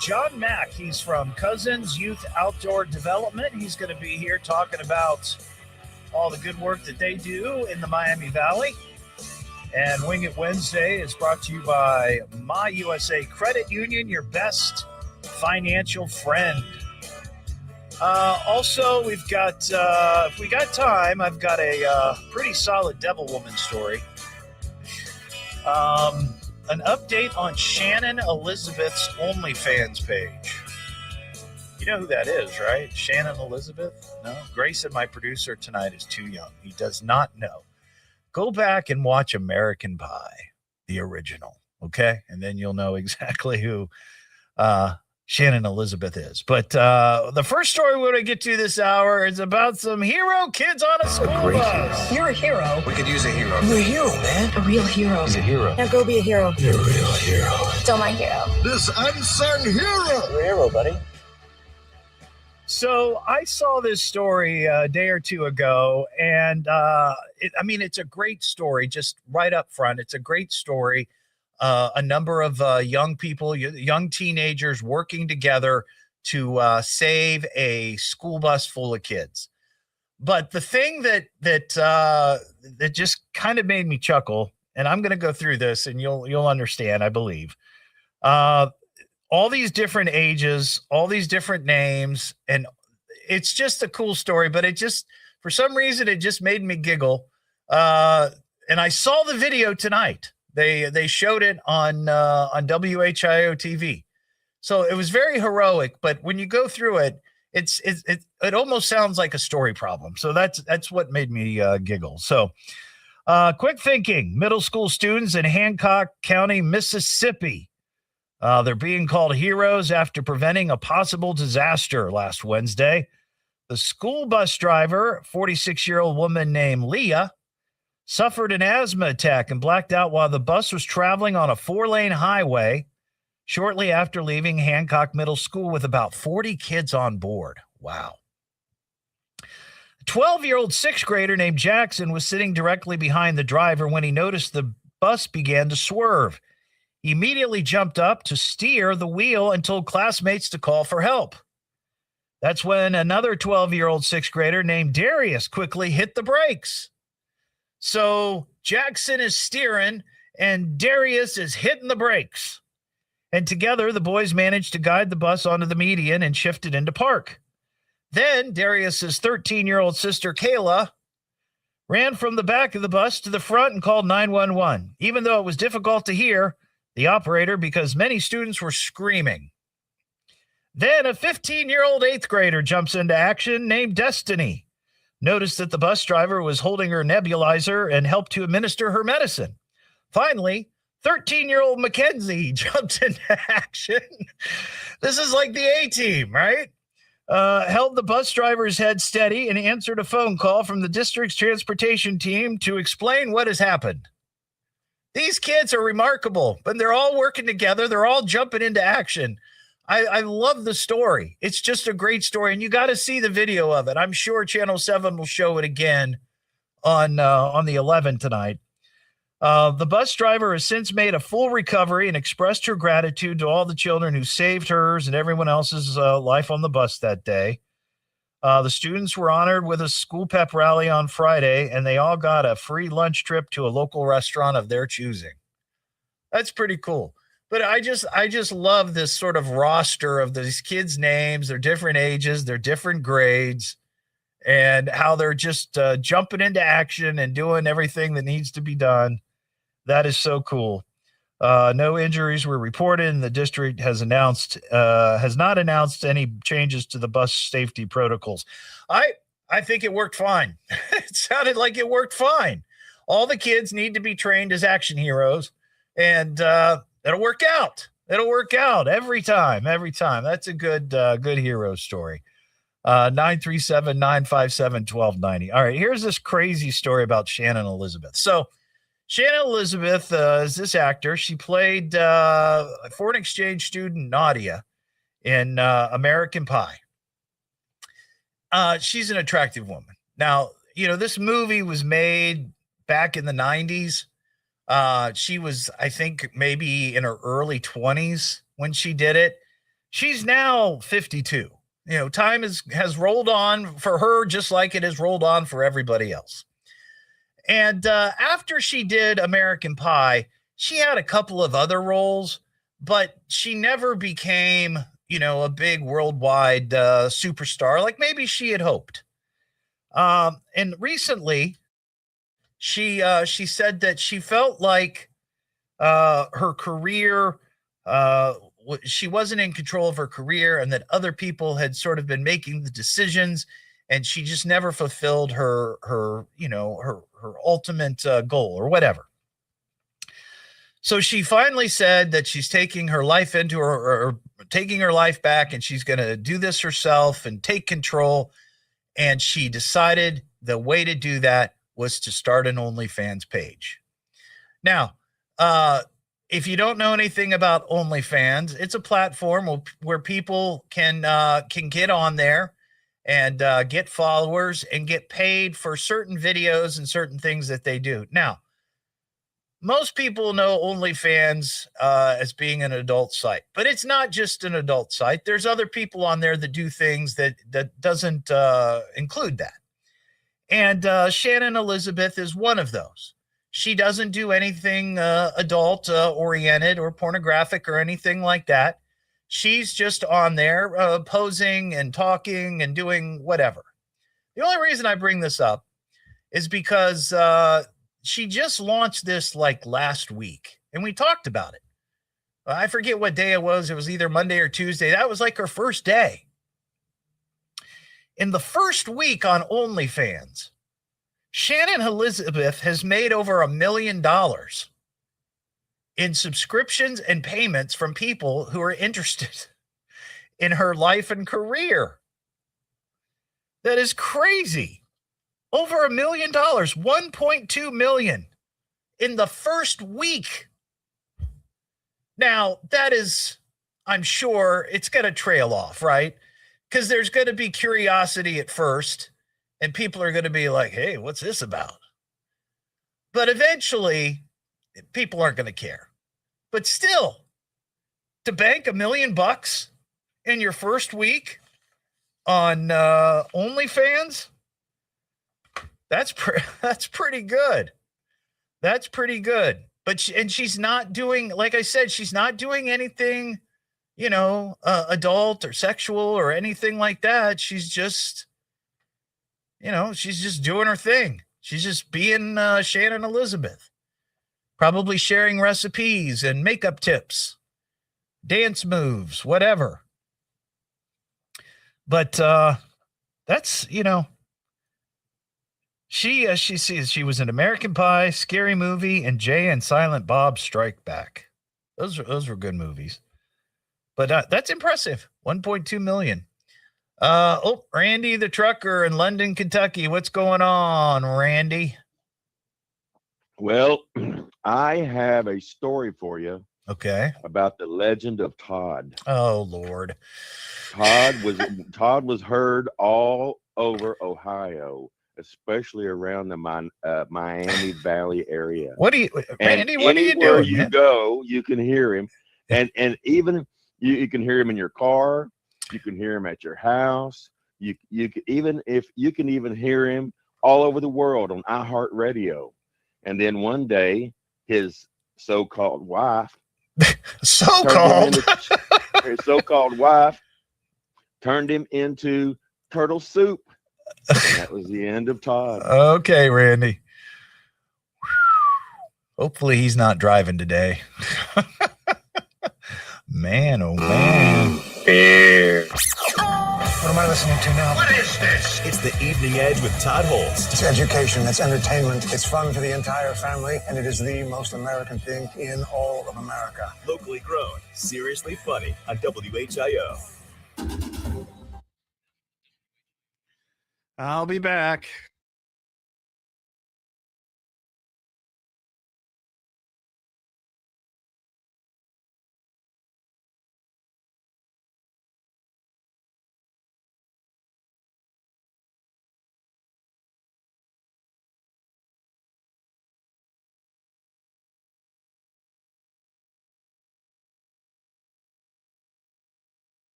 Speaker 7: John Mack. He's from Cousins Youth Outdoor Development. He's going to be here talking about all the good work that they do in the Miami Valley. And Wing It Wednesday is brought to you by My USA Credit Union, your best financial friend. Also, we've got, if we got time, I've got a pretty solid Devil Woman story. An update on Shannon Elizabeth's OnlyFans page. You know who that is, right? Shannon Elizabeth? No? Grayson, my producer tonight, is too young. He does not know. Go back and watch American Pie, the original, okay? And then you'll know exactly who Shannon Elizabeth is. But the first story we're going to get to this hour is about some hero kids on a school bus.
Speaker 2: You're a hero. We could use a hero.
Speaker 17: You're a hero, man.
Speaker 2: A real hero.
Speaker 15: He's a hero.
Speaker 17: Now go be a hero.
Speaker 2: You're a real hero.
Speaker 17: Still my hero.
Speaker 15: This unsung hero.
Speaker 2: You're a hero, buddy.
Speaker 7: So I saw this story a day or two ago, and it's a great story. Just right up front, it's a great story. A number of young people, young teenagers working together to save a school bus full of kids. But the thing that just kind of made me chuckle, and I'm going to go through this, and you'll understand, I believe. All these different ages, all these different names, and it's just a cool story. But it just, for some reason, it just made me giggle. And I saw the video tonight. They showed it on WHIO TV. So it was very heroic, but when you go through it, it almost sounds like a story problem. So that's what made me giggle. So quick thinking, middle school students in Hancock County, Mississippi. They're being called heroes after preventing a possible disaster last Wednesday. The school bus driver, 46-year-old woman named Leah, suffered an asthma attack and blacked out while the bus was traveling on a 4-lane highway shortly after leaving Hancock Middle School with about 40 kids on board. Wow. A 12-year-old sixth grader named Jackson was sitting directly behind the driver when he noticed the bus began to swerve. He immediately jumped up to steer the wheel and told classmates to call for help. That's when another 12-year-old sixth grader named Darius quickly hit the brakes. So Jackson is steering and Darius is hitting the brakes. And together, the boys managed to guide the bus onto the median and shift it into park. Then Darius's 13-year-old sister, Kayla, ran from the back of the bus to the front and called 911, even though it was difficult to hear the operator because many students were screaming. Then a 15-year-old eighth grader jumps into action named Destiny. Noticed that the bus driver was holding her nebulizer and helped to administer her medicine. Finally, 13-year-old Mackenzie jumped into action. This is like the A-team, right? Held the bus driver's head steady and answered a phone call from the district's transportation team to explain what has happened. These kids are remarkable, but they're all working together. They're all jumping into action. I love the story. It's just a great story, and you got to see the video of it. I'm sure Channel 7 will show it again on the 11 tonight. The bus driver has since made a full recovery and expressed her gratitude to all the children who saved hers and everyone else's life on the bus that day. The students were honored with a school pep rally on Friday, and they all got a free lunch trip to a local restaurant of their choosing. That's pretty cool. But I just love this sort of roster of these kids' names, their different ages, their different grades, and how they're just jumping into action and doing everything that needs to be done. That is so cool. No injuries were reported, and the district has not announced any changes to the bus safety protocols. I think it worked fine. It sounded like it worked fine. All the kids need to be trained as action heroes, and it'll work out. It'll work out every time. That's a good hero story. 937-957-1290. All right, here's this crazy story about Shannon Elizabeth. So Shannon Elizabeth is this actor. She played a foreign exchange student Nadia in American Pie. She's an attractive woman. Now, this movie was made back in the 90s. She was, I think, maybe in her early 20s when she did it. She's now 52. Time has rolled on for her just like it has rolled on for everybody else. And after she did American Pie, she had a couple of other roles, but she never became, a big worldwide superstar like maybe she had hoped. And recently, she said that she felt like her career, she wasn't in control of her career, and that other people had sort of been making the decisions, and she just never fulfilled her ultimate goal or whatever. So she finally said that she's taking her life or taking her life back, and she's going to do this herself and take control. And she decided the way to do that was to start an OnlyFans page. Now, if you don't know anything about OnlyFans, it's a platform where people can get on there and get followers and get paid for certain videos and certain things that they do. Now, most people know OnlyFans as being an adult site, but it's not just an adult site. There's other people on there that do things that doesn't include that. And Shannon Elizabeth is one of those. She doesn't do anything adult oriented or pornographic or anything like that. She's just on there posing and talking and doing whatever. The only reason I bring this up is because she just launched this like last week, and we talked about it. I forget what day it was. It was either Monday or Tuesday. That was like her first day. In the first week on OnlyFans, Shannon Elizabeth has made over $1 million in subscriptions and payments from people who are interested in her life and career. That is crazy. Over $1 million, 1.2 million in the first week. Now, that is, I'm sure it's going to trail off, right? Because there's going to be curiosity at first, and people are going to be like, hey, what's this about? But eventually, people aren't going to care. But still, to bank $1 million in your first week on OnlyFans, that's pretty good. That's pretty good. But she's not doing, like I said, she's not doing anything, adult or sexual or anything like that. She's just, she's just doing her thing. She's just being Shannon Elizabeth, probably sharing recipes and makeup tips, dance moves, whatever. But that's, she sees she was in American Pie, Scary Movie, and Jay and Silent Bob Strike Back. Those were good movies. But that's impressive. 1.2 million. Randy the trucker in London, Kentucky. What's going on, Randy?
Speaker 20: Well, I have a story for you.
Speaker 7: Okay.
Speaker 20: About the legend of Todd.
Speaker 7: Oh, Lord.
Speaker 20: Todd was heard all over Ohio, especially around the Miami Valley area.
Speaker 7: Randy, what are you doing?
Speaker 20: Anywhere you go, you can hear him. And even you can hear him in your car, you can hear him at your house. You can even hear him all over the world on iHeartRadio. And then one day his so-called wife his so-called wife turned him into turtle soup. That was the end of Todd.
Speaker 7: Okay, Randy. Hopefully he's not driving today. Man, oh man.
Speaker 2: What am I listening to now?
Speaker 1: What is this? It's the Evening Edge with Todd Hollst.
Speaker 2: It's education, it's entertainment, it's fun for the entire family, and it is the most American thing in all of America.
Speaker 1: Locally grown, seriously funny on WHIO.
Speaker 7: I'll be back.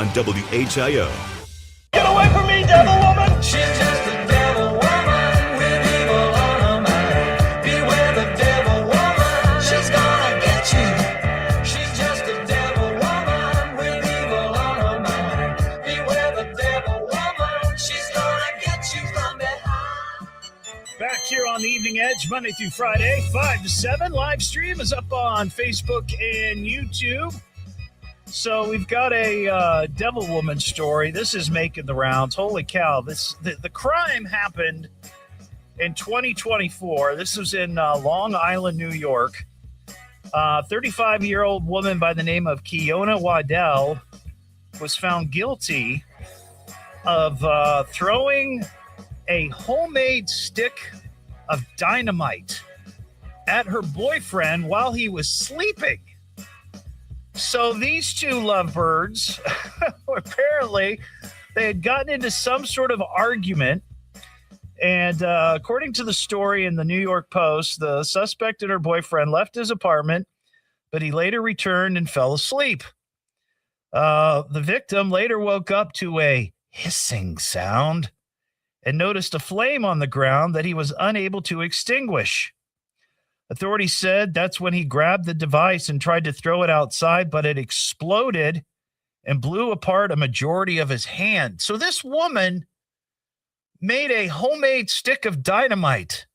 Speaker 1: on WHIO.
Speaker 4: Get away from me, devil woman! She's just a devil woman with evil on her mind. Beware the devil woman, she's gonna get you. She's just a devil woman with evil on her mind. Beware the devil woman, she's gonna get you from behind.
Speaker 7: Back here on the Evening Edge, Monday through Friday, 5 to 7. Live stream is up on Facebook and YouTube. So we've got a devil woman story. This is making the rounds. Holy cow. The crime happened in 2024. This was in Long Island, New York. 35-year-old woman by the name of Kiona Waddell was found guilty of throwing a homemade stick of dynamite at her boyfriend while he was sleeping. So these two lovebirds, apparently, they had gotten into some sort of argument. And according to the story in the New York Post, the suspect and her boyfriend left his apartment, but he later returned and fell asleep. The victim later woke up to a hissing sound and noticed a flame on the ground that he was unable to extinguish. Authorities said that's when he grabbed the device and tried to throw it outside, but it exploded and blew apart a majority of his hand. So this woman made a homemade stick of dynamite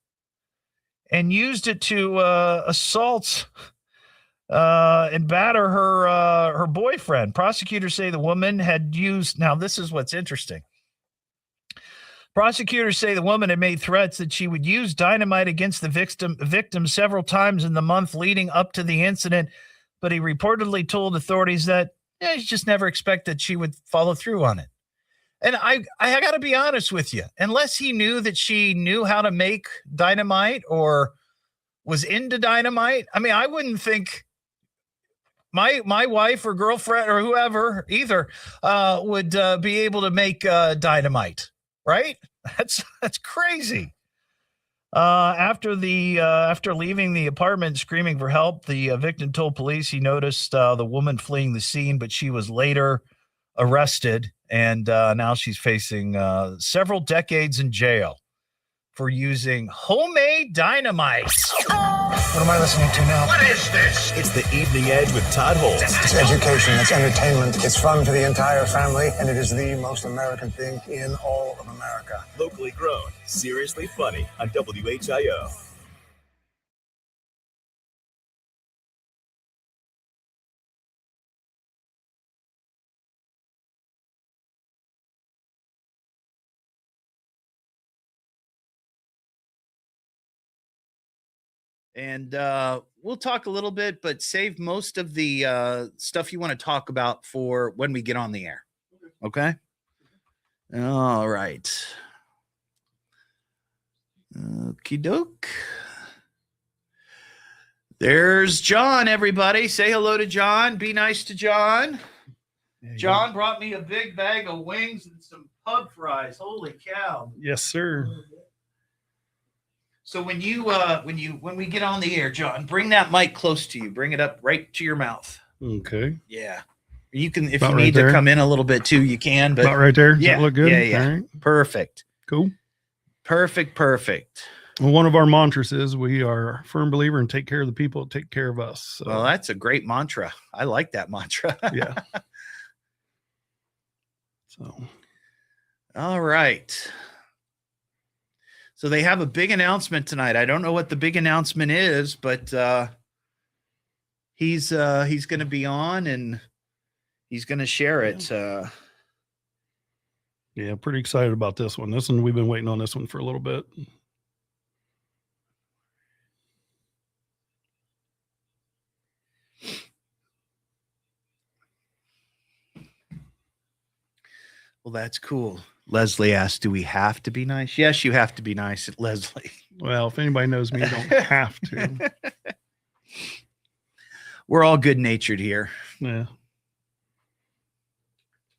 Speaker 7: and used it to assault and batter her boyfriend. Prosecutors say the woman had used, now this is what's interesting. Prosecutors say the woman had made threats that she would use dynamite against the victim several times in the month leading up to the incident, but he reportedly told authorities that he just never expected she would follow through on it. And I got to be honest with you, unless he knew that she knew how to make dynamite or was into dynamite, I mean, I wouldn't think my wife or girlfriend or whoever either would be able to make dynamite. Right? That's crazy. After leaving the apartment screaming for help, the victim told police he noticed the woman fleeing the scene, but she was later arrested, and now she's facing several decades in jail for using homemade dynamite.
Speaker 2: What am I listening to now?
Speaker 1: What is this? It's the Evening Edge with Todd Hollst.
Speaker 2: It's education, it's entertainment, it's fun for the entire family, and it is the most American thing in all of America.
Speaker 1: Locally grown, seriously funny on WHIO.
Speaker 7: And we'll talk a little bit, but save most of the stuff you want to talk about for when we get on the air. Okay? All right. Okie doke. There's John, everybody. Say hello to John. Be nice to John. John brought me a big bag of wings and some pub fries. Holy cow.
Speaker 21: Yes, sir.
Speaker 7: So when we get on the air, John, bring that mic close to you. Bring it up right to your mouth.
Speaker 21: Okay.
Speaker 7: Yeah. You can, if
Speaker 21: About
Speaker 7: you
Speaker 21: right
Speaker 7: need
Speaker 21: there.
Speaker 7: to come in a little bit too, you can. But
Speaker 21: About right there. Does
Speaker 7: Yeah.
Speaker 21: that look good?
Speaker 7: Yeah.
Speaker 21: All right.
Speaker 7: Perfect.
Speaker 21: Cool.
Speaker 7: Perfect.
Speaker 21: Well, one of our mantras is we are a firm believer in take care of the people that take care of us. So,
Speaker 7: Well, that's a great mantra. I like that mantra.
Speaker 21: yeah. So
Speaker 7: All right. So they have a big announcement tonight. I don't know what the big announcement is, but he's going to be on and he's going to share it.
Speaker 21: yeah, pretty excited about this one. This one, we've been waiting on this one for a little bit.
Speaker 7: Well, that's cool. Leslie asked, do we have to be nice? Yes, you have to be nice, Leslie.
Speaker 21: Well, if anybody knows me, you don't have to.
Speaker 7: We're all good-natured here.
Speaker 21: Yeah.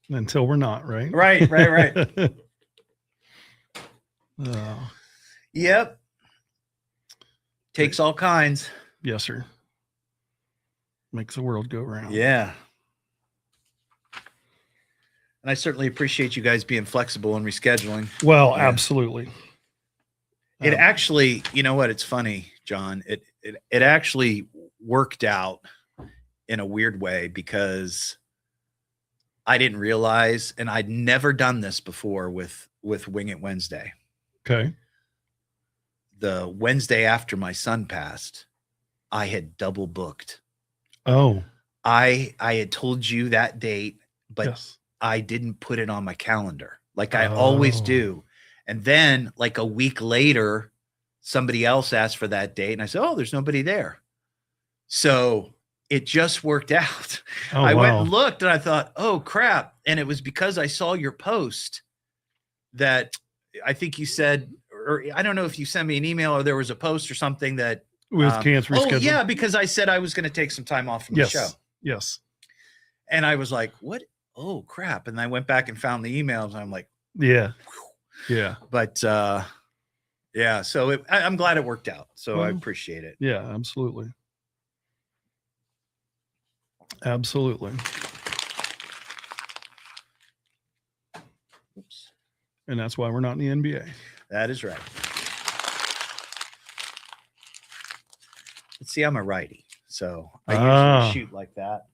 Speaker 21: Until we're not, right?
Speaker 7: Right. Yep. Takes all kinds.
Speaker 21: Yes, sir. Makes the world go round.
Speaker 7: Yeah. And I certainly appreciate you guys being flexible and rescheduling.
Speaker 21: Well, absolutely.
Speaker 7: It actually, you know what? It's funny, John. It actually worked out in a weird way because I didn't realize, and I'd never done this before with Wing It Wednesday.
Speaker 21: Okay.
Speaker 7: The Wednesday after my son passed, I had double booked.
Speaker 21: Oh.
Speaker 7: I had told you that date, but
Speaker 21: Yes.
Speaker 7: I didn't put it on my calendar like I always do. And then like a week later, somebody else asked for that date and I said, oh, there's nobody there. So it just worked out.
Speaker 21: Oh,
Speaker 7: I went
Speaker 21: wow.
Speaker 7: and looked and I thought, oh crap. And it was because I saw your post that I think you said, or I don't know if you sent me an email or there was a post or something that
Speaker 21: With cancer
Speaker 7: oh
Speaker 21: rescheduled.
Speaker 7: yeah, because I said I was going to take some time off from the show.
Speaker 21: Yes.
Speaker 7: And I was like, what? Oh crap. And I went back and found the emails and I'm like,
Speaker 21: Yeah. Yeah.
Speaker 7: but yeah, so I'm glad it worked out. So I
Speaker 21: Well,
Speaker 7: appreciate it.
Speaker 21: Yeah, absolutely. Absolutely.
Speaker 7: Oops.
Speaker 21: And that's why we're not in the NBA.
Speaker 7: That is right. Let's see, I'm a righty. So I usually shoot like that.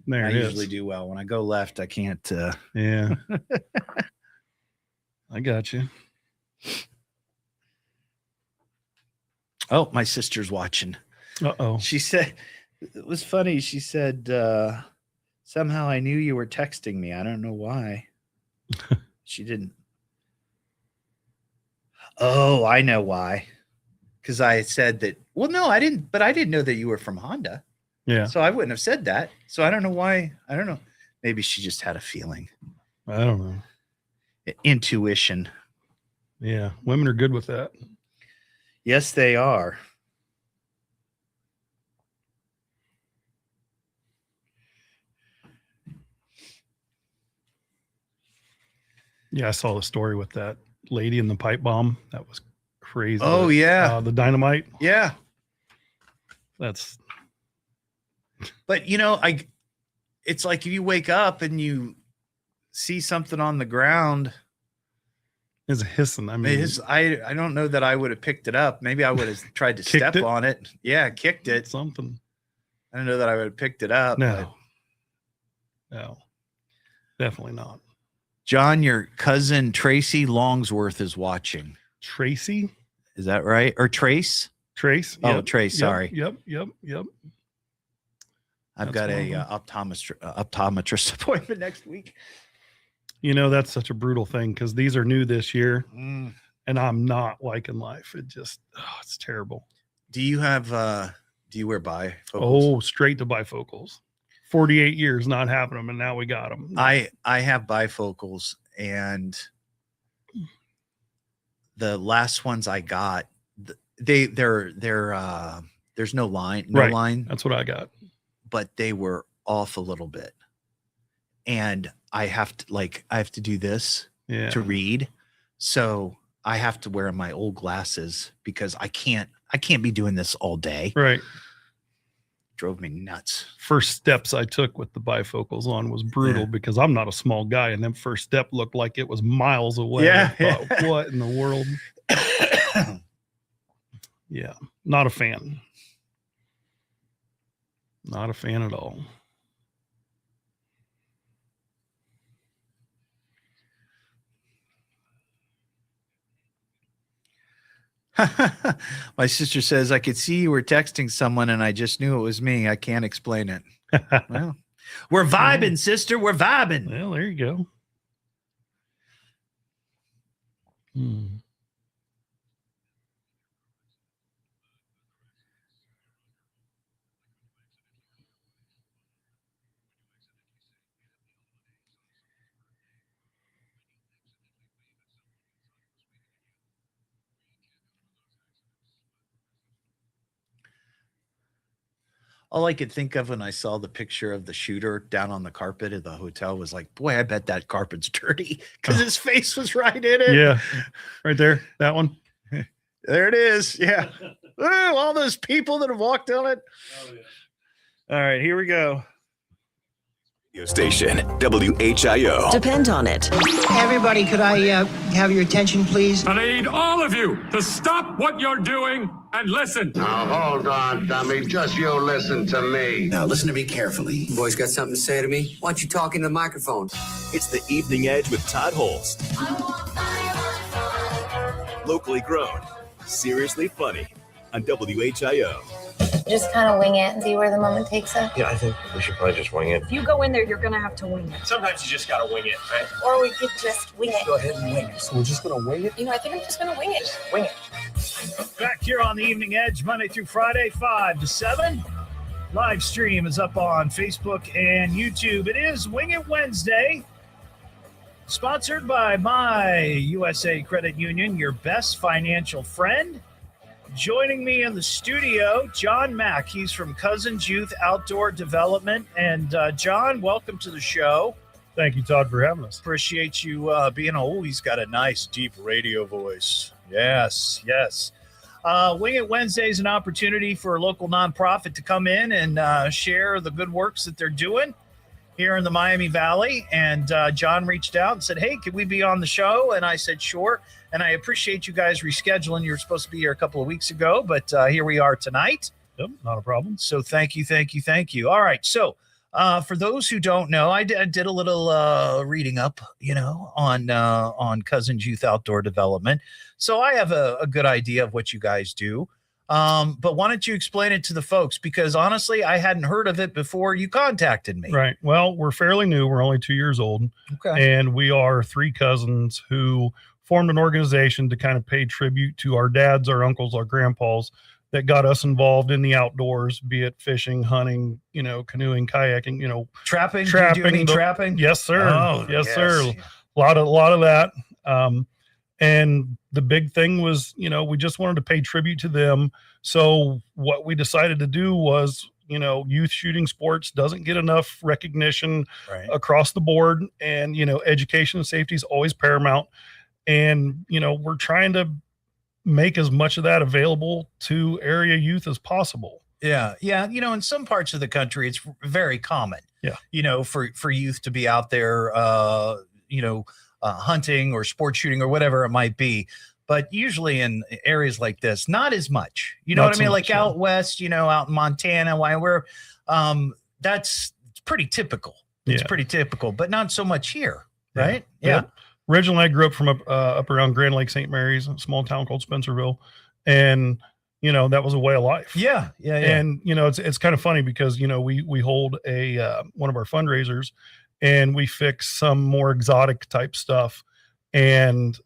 Speaker 21: There
Speaker 7: I
Speaker 21: it is.
Speaker 7: usually do well. When I go left, I can't.
Speaker 21: Yeah. I got you.
Speaker 7: Oh, my sister's watching.
Speaker 21: Uh-oh.
Speaker 7: She said, it was funny. She said, somehow I knew you were texting me. I don't know why. She didn't. Oh, I know why. Because I said that. Well, no, I didn't. But I didn't know that you were from Honda.
Speaker 21: Yeah.
Speaker 7: So I wouldn't have said that. So I don't know why. I don't know. Maybe she just had a feeling.
Speaker 21: I don't know.
Speaker 7: Intuition.
Speaker 21: Yeah. Women are good with that.
Speaker 7: Yes, they are.
Speaker 21: Yeah, I saw the story with that lady in the pipe bomb. That was crazy.
Speaker 7: Oh, yeah.
Speaker 21: The dynamite.
Speaker 7: Yeah.
Speaker 21: That's.
Speaker 7: But you know, it's like if you wake up and you see something on the ground.
Speaker 21: It's hissing. I mean,
Speaker 7: I don't know that I would have picked it up. Maybe I would have tried to step on it. Yeah, kicked it.
Speaker 21: Something.
Speaker 7: I don't know that I would have picked it up.
Speaker 21: No. No. Definitely not.
Speaker 7: John, your cousin Tracy Longsworth is watching.
Speaker 21: Tracy?
Speaker 7: Is that right? Or Trace?
Speaker 21: Trace.
Speaker 7: Oh,
Speaker 21: Yep.
Speaker 7: Trace. Sorry.
Speaker 21: Yep.
Speaker 7: I've got a optometrist appointment next week.
Speaker 21: You know, that's such a brutal thing because these are new this year and I'm not liking life. It just, it's terrible.
Speaker 7: Do you have, do you wear bifocals?
Speaker 21: Oh, straight to bifocals. 48 years not having them and now we got them.
Speaker 7: I have bifocals and the last ones I got, they're there's no line, line.
Speaker 21: That's what I got.
Speaker 7: But they were off a little bit. And I have to do this to read. So I have to wear my old glasses because I can't be doing this all day.
Speaker 21: Right.
Speaker 7: Drove me nuts.
Speaker 21: First steps I took with the bifocals on was brutal because I'm not a small guy. And then first step looked like it was miles away.
Speaker 7: Yeah.
Speaker 21: I thought, what in the world? Yeah. Not a fan. Not a fan at all.
Speaker 7: My sister says, I could see you were texting someone and I just knew it was me. I can't explain it. Well, we're vibing, sister. We're vibing.
Speaker 21: Well, there you go.
Speaker 7: All I could think of when I saw the picture of the shooter down on the carpet at the hotel was like, boy, I bet that carpet's dirty because his face was right in it.
Speaker 21: Yeah. Right there. That one.
Speaker 7: There it is. Yeah. Ooh, all those people that have walked on it.
Speaker 21: Oh, yeah.
Speaker 7: All right, here we go.
Speaker 1: Radio station, WHIO.
Speaker 11: Depend on it.
Speaker 6: Everybody, could I have your attention, please?
Speaker 22: I need all of you to stop what you're doing and listen.
Speaker 23: Now, hold on, dummy. Just you listen to me.
Speaker 6: Now, listen to me carefully. You boys got something to say to me? Why don't you talk into the microphone?
Speaker 1: It's the Evening Edge with Todd Hollst. Locally grown, seriously funny on WHIO.
Speaker 9: Just kind of wing it and see where the moment takes us.
Speaker 15: Yeah, I think we should probably just wing it.
Speaker 9: If you go in there, you're going to have to wing it.
Speaker 16: Sometimes you just gotta wing it, right?
Speaker 9: Or we could just wing it.
Speaker 6: Go ahead and wing it. So we're just going to wing it?
Speaker 9: You know, I think I'm just going to wing it.
Speaker 6: Wing it.
Speaker 7: Back here on the Evening Edge, Monday through Friday, 5 to 7. Live stream is up on Facebook and YouTube. It is Wing It Wednesday, sponsored by My USA Credit Union, your best financial friend. Joining me in the studio, John Mack. He's from Cousins Youth Outdoor Development. And John, welcome to the show.
Speaker 21: Thank you, Todd, for having us.
Speaker 7: Appreciate you being. Oh, he's got a nice, deep radio voice. Yes. Wing It Wednesday is an opportunity for a local nonprofit to come in and share the good works that they're doing here in the Miami Valley. And John reached out and said, hey, could we be on the show? And I said, sure. And I appreciate you guys rescheduling. You were supposed to be here a couple of weeks ago, but here we are tonight.
Speaker 21: Yep, not a problem.
Speaker 7: So thank you. All right. So for those who don't know, I did a little reading up, on Cousins Youth Outdoor Development. So I have a good idea of what you guys do. But why don't you explain it to the folks? Because honestly, I hadn't heard of it before you contacted me.
Speaker 21: Right. Well, we're fairly new. We're only 2 years old.
Speaker 7: Okay.
Speaker 21: And we are three cousins who formed an organization to kind of pay tribute to our dads, our uncles, our grandpas that got us involved in the outdoors, be it fishing, hunting, canoeing, kayaking,
Speaker 7: trapping. Do you do any trapping?
Speaker 21: Yes, sir.
Speaker 7: Oh,
Speaker 21: yes, sir. A lot of that. And the big thing was, we just wanted to pay tribute to them. So what we decided to do was, youth shooting sports doesn't get enough recognition across the board. And, education and safety is always paramount. And, we're trying to make as much of that available to area youth as possible.
Speaker 7: Yeah. In some parts of the country, it's very common, for youth to be out there, hunting or sport shooting or whatever it might be. But usually in areas like this, not as much. You know what I mean? Like out west, out in Montana, where that's pretty typical. It's pretty typical, but not so much here, right? Yeah.
Speaker 21: Originally, I grew up from up around Grand Lake St. Mary's, a small town called Spencerville, and that was a way of life.
Speaker 7: Yeah.
Speaker 21: And it's kind of funny because we hold a one of our fundraisers, and we fix some more exotic type stuff, and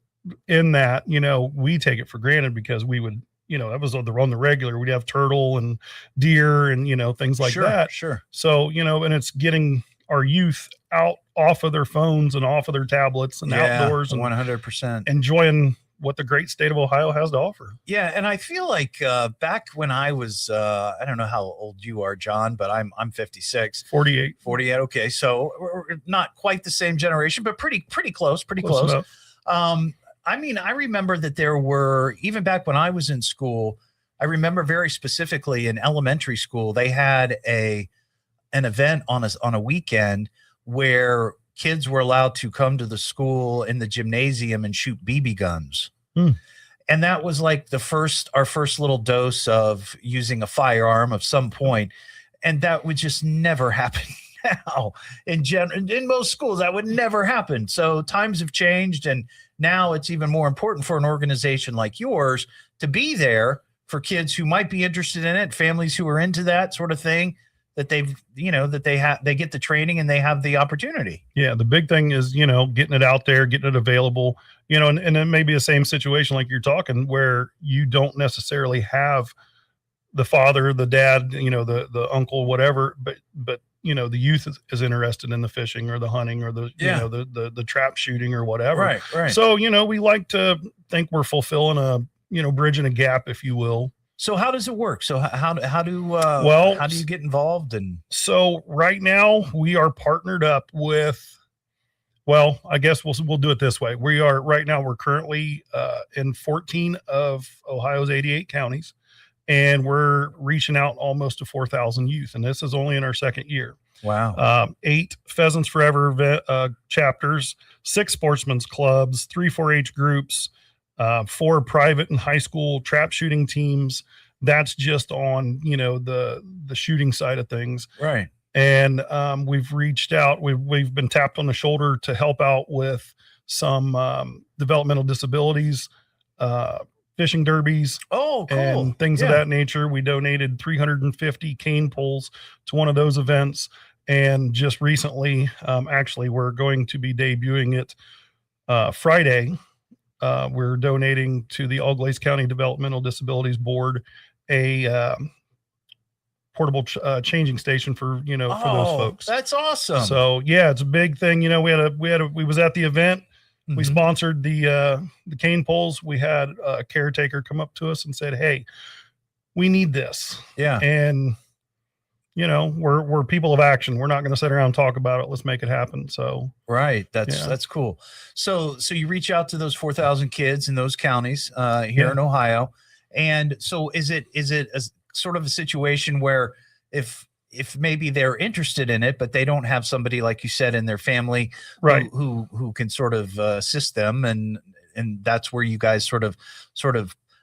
Speaker 21: in that we take it for granted because we would that was on the regular. We'd have turtle and deer and things like that.
Speaker 7: Sure.
Speaker 21: So and it's getting our youth out off of their phones and off of their tablets and outdoors and
Speaker 7: 100%
Speaker 21: enjoying what the great state of Ohio has to offer.
Speaker 7: Yeah. And I feel like back when I was, I don't know how old you are, John, but I'm 56.
Speaker 21: 48.
Speaker 7: Okay. So we're not quite the same generation, but pretty close.
Speaker 21: Enough.
Speaker 7: I remember that there were, even back when I was in school, I remember very specifically in elementary school, they had an event on a weekend where kids were allowed to come to the school in the gymnasium and shoot BB guns. And that was like our first little dose of using a firearm of some point. And that would just never happen now. In most schools, that would never happen. So times have changed. And now it's even more important for an organization like yours to be there for kids who might be interested in it, families who are into that sort of thing, that they get the training and they have the opportunity.
Speaker 21: Yeah. The big thing is, getting it out there, getting it available, and it may be the same situation like you're talking where you don't necessarily have the father, the dad, the uncle, whatever, but the youth is interested in the fishing or the hunting or the trap shooting or whatever.
Speaker 7: Right.
Speaker 21: So, we like to think we're fulfilling bridging a gap, if you will.
Speaker 7: So how does it work? So how do you get involved? And
Speaker 21: so right now we are partnered up with, I guess we'll do it this way. We're currently in 14 of Ohio's 88 counties, and we're reaching out almost to 4,000 youth. And this is only in our second year.
Speaker 7: Wow.
Speaker 21: 8 Pheasants Forever chapters, 6 sportsmen's clubs, 3 4-H groups, 4 private and high school trap shooting teams. That's just on, the shooting side of things.
Speaker 7: Right.
Speaker 21: And we've reached out. We've been tapped on the shoulder to help out with some developmental disabilities, fishing derbies,
Speaker 7: cool.
Speaker 21: and things of
Speaker 7: Yeah.
Speaker 21: that nature. We donated 350 cane poles to one of those events. And just recently, actually, we're going to be debuting it Friday. We're donating to the All-Glaze County Developmental Disabilities Board a portable changing station for for those folks.
Speaker 7: That's awesome.
Speaker 21: So yeah, it's a big thing. We was at the event. We sponsored the cane poles. We had a caretaker come up to us and said, "Hey, we need this."
Speaker 7: Yeah.
Speaker 21: And we're people of action. We're not going to sit around and talk about it. Let's make it happen. So
Speaker 7: right. That's cool. So you reach out to those 4,000 kids in those counties here in Ohio. And so is it a sort of a situation where if maybe they're interested in it, but they don't have somebody, like you said, in their family who can sort of assist them, and that's where you guys sort of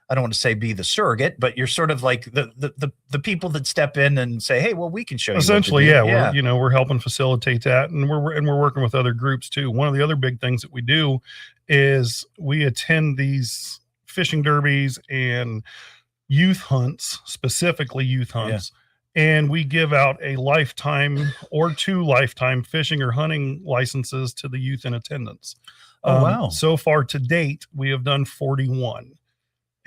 Speaker 7: I don't want to say be the surrogate, but you're sort of like the people that step in and say, "Hey, well, we can show you."
Speaker 21: Essentially, we're helping facilitate that, and we're working with other groups too. One of the other big things that we do is we attend these fishing derbies and youth hunts, specifically youth hunts, and we give out a lifetime or 2 lifetime fishing or hunting licenses to the youth in attendance.
Speaker 7: Wow!
Speaker 21: So far to date, we have done 41.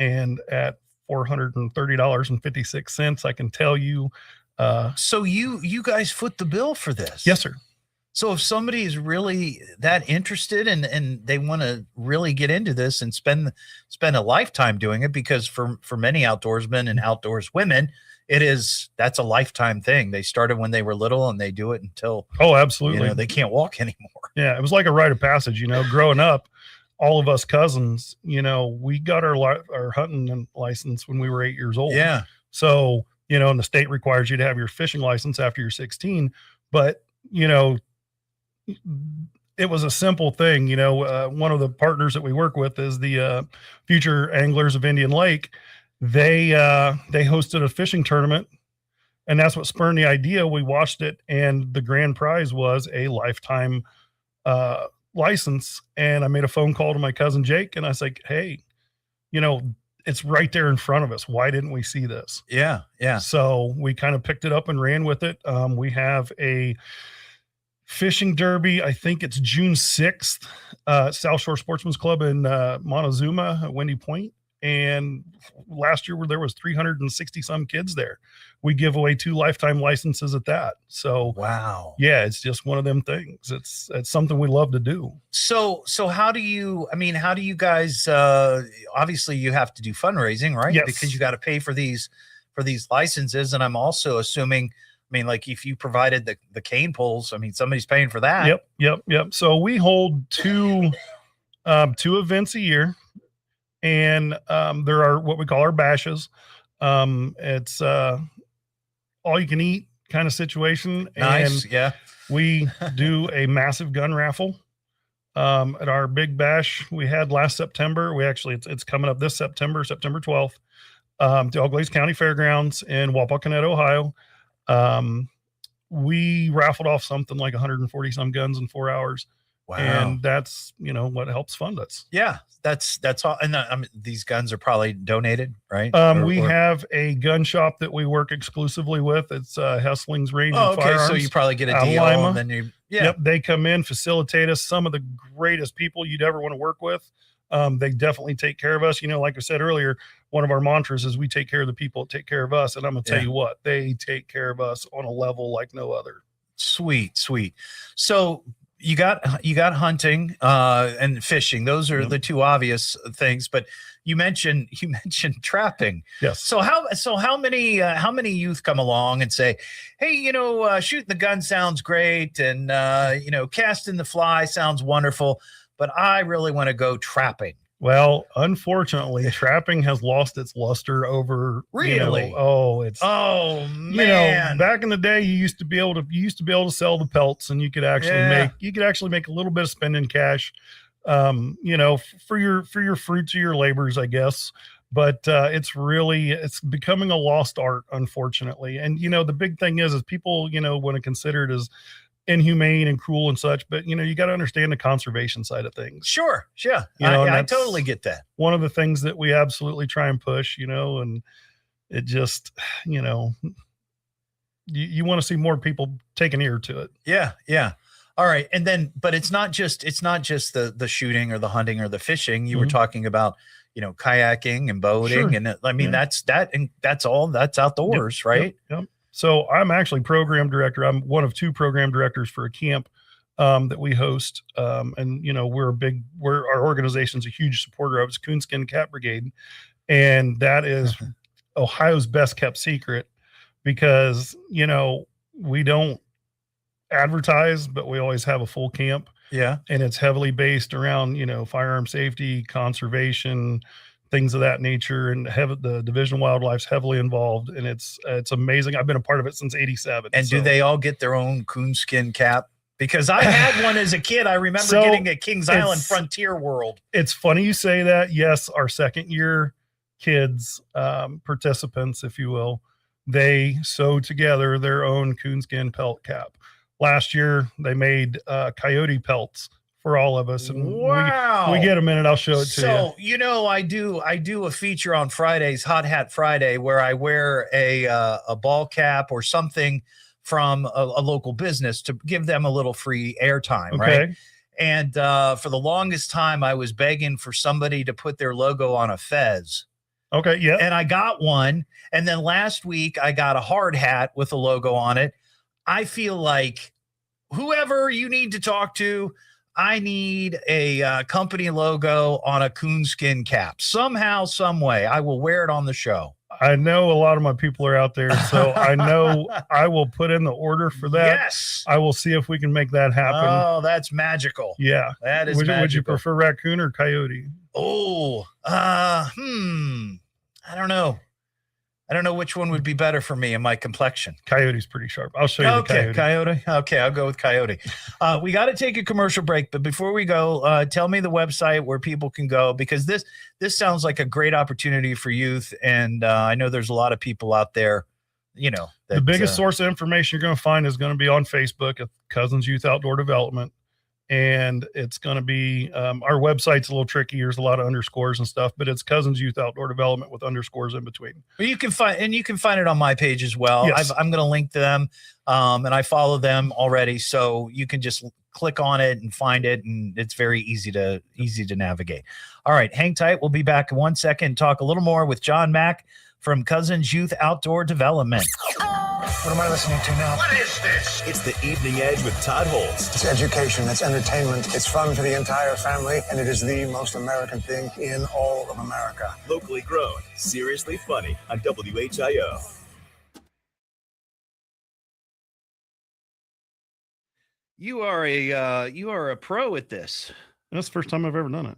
Speaker 21: And at $430.56, I can tell you.
Speaker 7: So you guys foot the bill for this?
Speaker 21: Yes, sir.
Speaker 7: So if somebody is really that interested and they want to really get into this and spend a lifetime doing it, because for many outdoorsmen and outdoors women, that's a lifetime thing. They started when they were little and they do it until
Speaker 21: absolutely
Speaker 7: they can't walk anymore.
Speaker 21: Yeah, it was like a rite of passage. Growing up. All of us cousins, we got our hunting license when we were 8 years old.
Speaker 7: Yeah.
Speaker 21: So, and the state requires you to have your fishing license after you're 16. But, it was a simple thing. One of the partners that we work with is the Future Anglers of Indian Lake. They hosted a fishing tournament, and that's what spurred the idea. We watched it, and the grand prize was a lifetime license. And I made a phone call to my cousin Jake, and I was like, "Hey, it's right there in front of us. Why didn't we see this?"
Speaker 7: Yeah.
Speaker 21: So we kind of picked it up and ran with it. We have a fishing derby. I think it's June 6th, South Shore Sportsman's Club in Montezuma at Windy Point. And last year there was 360 some kids there. We give away 2 lifetime licenses at that. So
Speaker 7: wow.
Speaker 21: Yeah, it's just one of them things. It's something we love to do.
Speaker 7: So how do you guys, obviously you have to do fundraising, right?
Speaker 21: Yes.
Speaker 7: Because you got to pay for these licenses. And I'm also assuming, like if you provided the cane poles, somebody's paying for that.
Speaker 21: Yep. So we hold 2 events a year. And there are what we call our bashes. It's all you can eat kind of situation.
Speaker 7: Nice.
Speaker 21: And
Speaker 7: yeah.
Speaker 21: We do a massive gun raffle at our big bash we had last September. It's coming up this September 12th, to All-Glaze County Fairgrounds in Wapakoneta, Ohio. We raffled off something like 140 some guns in 4 hours.
Speaker 7: Wow.
Speaker 21: And that's, what helps fund us.
Speaker 7: Yeah, that's all. And these guns are probably donated, right?
Speaker 21: We have a gun shop that we work exclusively with. It's Hessling's Range
Speaker 7: and
Speaker 21: and Firearms.
Speaker 7: So you probably get a deal, and then
Speaker 21: Yep, they come in, facilitate us. Some of the greatest people you'd ever want to work with. They definitely take care of us. Like I said earlier, one of our mantras is we take care of the people that take care of us. And I'm going to tell you what, they take care of us on a level like no other.
Speaker 7: Sweet. So you got hunting and fishing. Those are the 2 obvious things, but you mentioned trapping.
Speaker 21: Yes.
Speaker 7: So how many youth come along and say, "Hey, shooting the gun sounds great, and casting the fly sounds wonderful, but I really want to go trapping."
Speaker 21: Well, unfortunately, trapping has lost its luster over.
Speaker 7: Really?
Speaker 21: It's
Speaker 7: man.
Speaker 21: Back in the day, you used to be able to sell the pelts, and you could actually make a little bit of spending cash, for your fruits of your labors, I guess. But it's becoming a lost art, unfortunately. And the big thing is people want to consider it as inhumane and cruel and such, but you got to understand the conservation side of things.
Speaker 7: Sure. Yeah. I totally get that.
Speaker 21: One of the things that we absolutely try and push, and it just, you want to see more people take an ear to it.
Speaker 7: Yeah. Yeah. All right. And then, but it's not just the shooting or the hunting or the fishing. You were talking about, kayaking and boating. Sure. And that's outdoors, right?
Speaker 21: Yep. So I'm actually program director. I'm one of 2 program directors for a camp that we host. And our organization's a huge supporter of. It's Coonskin Cat Brigade. And that is Ohio's best kept secret because, we don't advertise, but we always have a full camp.
Speaker 7: Yeah.
Speaker 21: And it's heavily based around, firearm safety, conservation, things of that nature, and the Division of Wildlife's heavily involved, and it's amazing. I've been a part of it since '87.
Speaker 7: And do they all get their own coonskin cap? Because I had one as a kid. I remember getting a Kings Island Frontier World.
Speaker 21: It's funny you say that. Yes, our second year kids, participants, if you will, they sew together their own coonskin pelt cap. Last year, they made coyote pelts for all of us. And
Speaker 7: wow.
Speaker 21: We get a minute, I'll show it to you.
Speaker 7: So, I do a feature on Fridays, Hot Hat Friday, where I wear a ball cap or something from a local business to give them a little free airtime, right? And for the longest time, I was begging for somebody to put their logo on a fez.
Speaker 21: Okay, yeah.
Speaker 7: And I got one. And then last week, I got a hard hat with a logo on it. I feel like whoever you need to talk to, I need a company logo on a coonskin cap. Somehow, some way, I will wear it on the show.
Speaker 21: I know a lot of my people are out there, so I know I will put in the order for that.
Speaker 7: Yes.
Speaker 21: I will see if we can make that happen.
Speaker 7: Oh, that's magical.
Speaker 21: Yeah.
Speaker 7: That is magical.
Speaker 21: Would you prefer raccoon or coyote?
Speaker 7: Oh, I don't know. I don't know which one would be better for me and my complexion.
Speaker 21: Coyote's pretty sharp. I'll show you the
Speaker 7: coyote. Okay, I'll go with coyote. We got to take a commercial break, but before we go, tell me the website where people can go, because this sounds like a great opportunity for youth, and I know there's a lot of people out there,
Speaker 21: the biggest source of information you're going to find is going to be on Facebook at Cousins Youth Outdoor Development. And it's going to be, our website's a little tricky. There's a lot of underscores and stuff, but it's Cousins Youth Outdoor Development with underscores in between.
Speaker 7: But you can find it on my page as well.
Speaker 21: Yes.
Speaker 7: I'm going to link to them, and I follow them already. So you can just click on it and find it. And it's very easy to navigate. All right. Hang tight. We'll be back in 1 second and talk a little more with John Mack from Cousins Youth Outdoor Development.
Speaker 2: What am I listening to now?
Speaker 23: What is this?
Speaker 1: It's the Evening Edge with Todd Hollst.
Speaker 2: It's education, it's entertainment, it's fun for the entire family, and it is the most American thing in all of America.
Speaker 1: Locally grown, seriously funny on WHIO.
Speaker 7: You are a pro at this.
Speaker 21: That's the first time I've ever done it.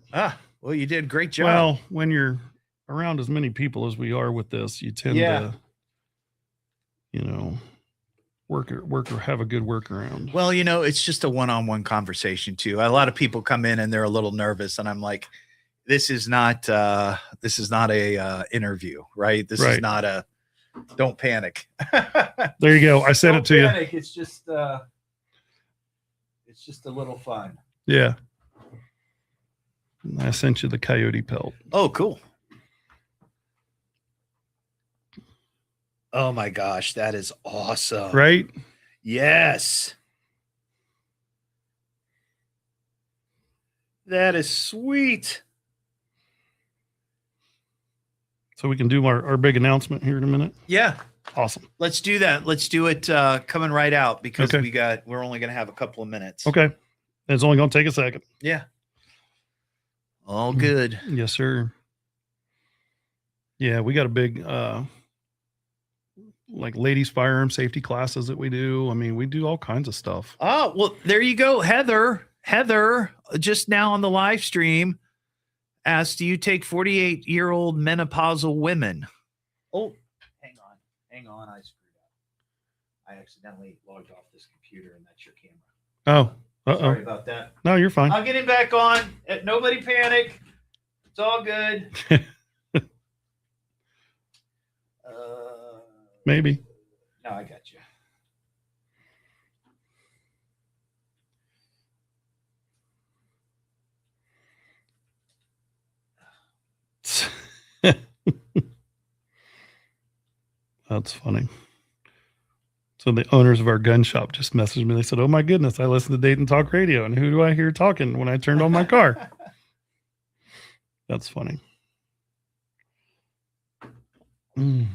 Speaker 7: Well, you did a great job.
Speaker 21: Well, when you're around as many people as we are with this, you tend to work or have a good workaround.
Speaker 7: Well, it's just a one-on-one conversation too. A lot of people come in and they're a little nervous, and I'm like, this is not a interview, right? This is not a, don't panic.
Speaker 21: There you go. I sent it to you.
Speaker 7: It's just a little fun.
Speaker 21: Yeah. I sent you the coyote pelt.
Speaker 7: Oh, cool. Oh my gosh, that is awesome.
Speaker 21: Right?
Speaker 7: Yes. That is sweet.
Speaker 21: So we can do our big announcement here in a minute?
Speaker 7: Yeah.
Speaker 21: Awesome.
Speaker 7: Let's do that. Let's do it coming right out, because we're only going to have a couple of minutes.
Speaker 21: Okay. It's only going to take a second.
Speaker 7: Yeah. All good.
Speaker 21: Yes, sir. Yeah, we got a big like ladies firearm safety classes that we do. I mean, we do all kinds of stuff.
Speaker 7: Oh, well, there you go. Heather, just now on the live stream, asked, do you take 48-year-old menopausal women? Oh, hang on. I screwed up. I accidentally logged off this computer, and that's your camera.
Speaker 21: Oh,
Speaker 7: Sorry about that.
Speaker 21: No, you're fine.
Speaker 7: I'll get him back on. Nobody panic. It's all good.
Speaker 21: Maybe.
Speaker 7: No, I got you.
Speaker 21: That's funny. So the owners of our gun shop just messaged me. They said, "Oh my goodness, I listen to Dayton Talk Radio, and who do I hear talking when I turned on my car?" That's funny.
Speaker 7: Let's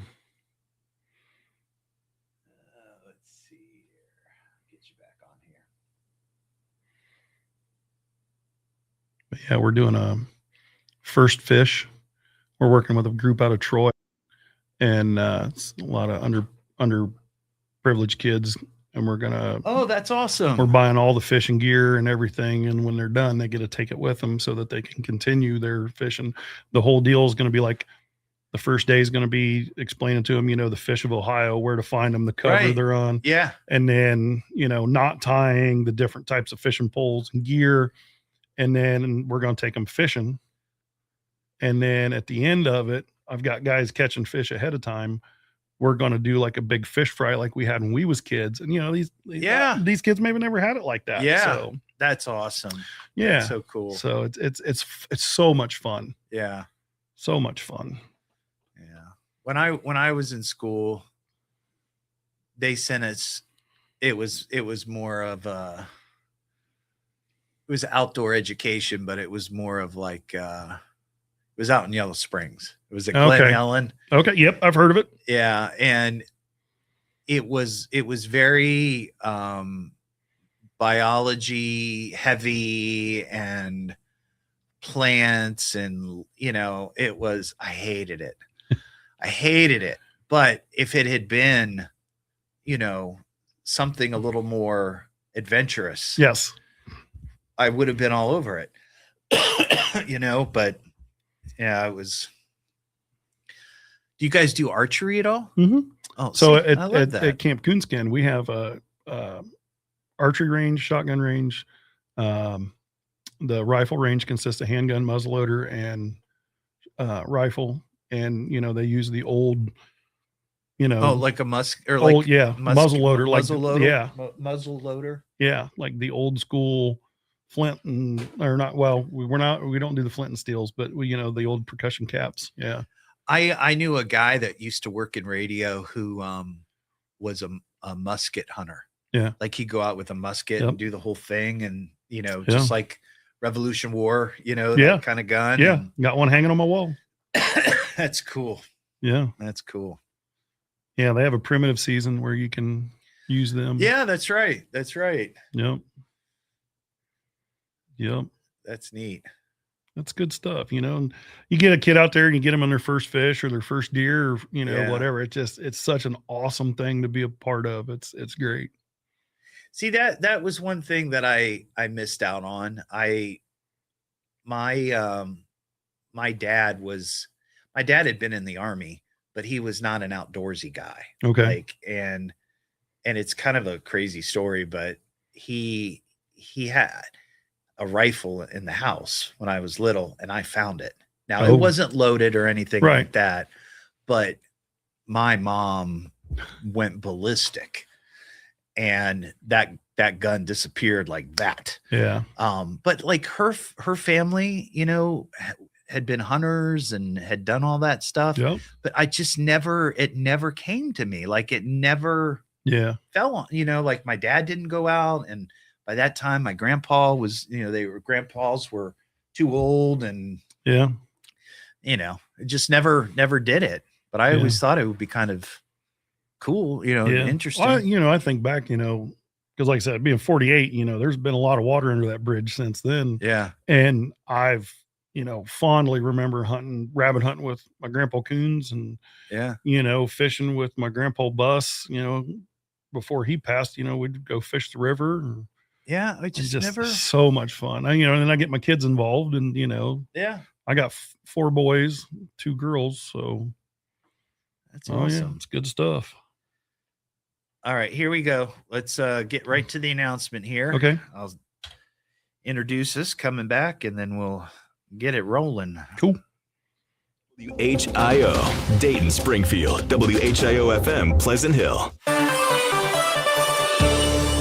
Speaker 7: see here. Get you back on here.
Speaker 21: But yeah, we're doing a first fish. We're working with a group out of Troy, and it's a lot of underprivileged kids, and we're gonna.
Speaker 7: Oh, that's awesome.
Speaker 21: We're buying all the fishing gear and everything, and when they're done, they get to take it with them so that they can continue their fishing. The whole deal is going to be like, the first day is going to be explaining to them, the fish of Ohio, where to find them, the cover they're on.
Speaker 7: Yeah.
Speaker 21: And then, knot tying, the different types of fishing poles and gear. And then we're going to take them fishing. And then at the end of it, I've got guys catching fish ahead of time. We're going to do like a big fish fry like we had when we was kids. And, these kids maybe never had it like that.
Speaker 7: Yeah.
Speaker 21: So
Speaker 7: That's awesome.
Speaker 21: yeah.
Speaker 7: That's so cool.
Speaker 21: So it's so much fun.
Speaker 7: Yeah.
Speaker 21: So much fun.
Speaker 7: When I was in school, they sent us, it was more of it was outdoor education, but it was more of like, it was out in Yellow Springs. It was at Glen Helen.
Speaker 21: Okay. Yep. I've heard of it.
Speaker 7: Yeah. And it was very, biology heavy and plants, and, I hated it. I hated it. But if it had been, something a little more adventurous,
Speaker 21: yes,
Speaker 7: I would have been all over it. But yeah, it was. Do you guys do archery at all?
Speaker 21: Mm-hmm.
Speaker 7: Oh,
Speaker 21: so
Speaker 7: see, I love that.
Speaker 21: at Camp Coonskin, we have a archery range, shotgun range. The rifle range consists of handgun, muzzleloader, and rifle. And they use the old,
Speaker 7: like a muzzleloader, muzzle loader.
Speaker 21: Yeah, like the old school flint and or not. Well, we don't do the flint and steels, but we the old percussion caps. Yeah,
Speaker 7: I knew a guy that used to work in radio who was a musket hunter.
Speaker 21: Yeah,
Speaker 7: like he'd go out with a musket and do the whole thing, and just like Revolution War, that kind of gun.
Speaker 21: Yeah, got one hanging on my wall.
Speaker 7: That's cool.
Speaker 21: Yeah.
Speaker 7: That's cool.
Speaker 21: Yeah. They have a primitive season where you can use them.
Speaker 7: Yeah, that's right. That's right.
Speaker 21: Yep.
Speaker 7: That's neat.
Speaker 21: That's good stuff. And you get a kid out there and you get them on their first fish or their first deer, or, whatever. It's such an awesome thing to be a part of. It's great.
Speaker 7: See, that was one thing that I missed out on. My dad had been in the Army, but he was not an outdoorsy guy.
Speaker 21: Okay.
Speaker 7: And it's kind of a crazy story, but he had a rifle in the house when I was little, and I found it. Now it wasn't loaded or anything like that, but my mom went ballistic, and that gun disappeared like that.
Speaker 21: Yeah.
Speaker 7: But like her family, had been hunters and had done all that stuff.
Speaker 21: Yep.
Speaker 7: But I just it never came to me. Like it never fell on, like my dad didn't go out. And by that time my grandpa was, grandpas were too old, and it just never did it. But I always thought it would be kind of cool, interesting.
Speaker 21: Well, I think back, because like I said, being 48, there's been a lot of water under that bridge since then.
Speaker 7: Yeah.
Speaker 21: And I've, fondly remember rabbit hunting with my grandpa Coons, and, fishing with my grandpa Bus, before he passed, we'd go fish the river.
Speaker 7: Yeah. I just never.
Speaker 21: So much fun. And then I get my kids involved, and, I got 4 boys, 2 girls. So
Speaker 7: that's awesome.
Speaker 21: It's good stuff.
Speaker 7: All right, here we go. Let's get right to the announcement here.
Speaker 21: Okay.
Speaker 7: I'll introduce us coming back, and then we'll get it rolling.
Speaker 21: Cool.
Speaker 1: WHIO, Dayton, Springfield, WHIO FM, Pleasant Hill.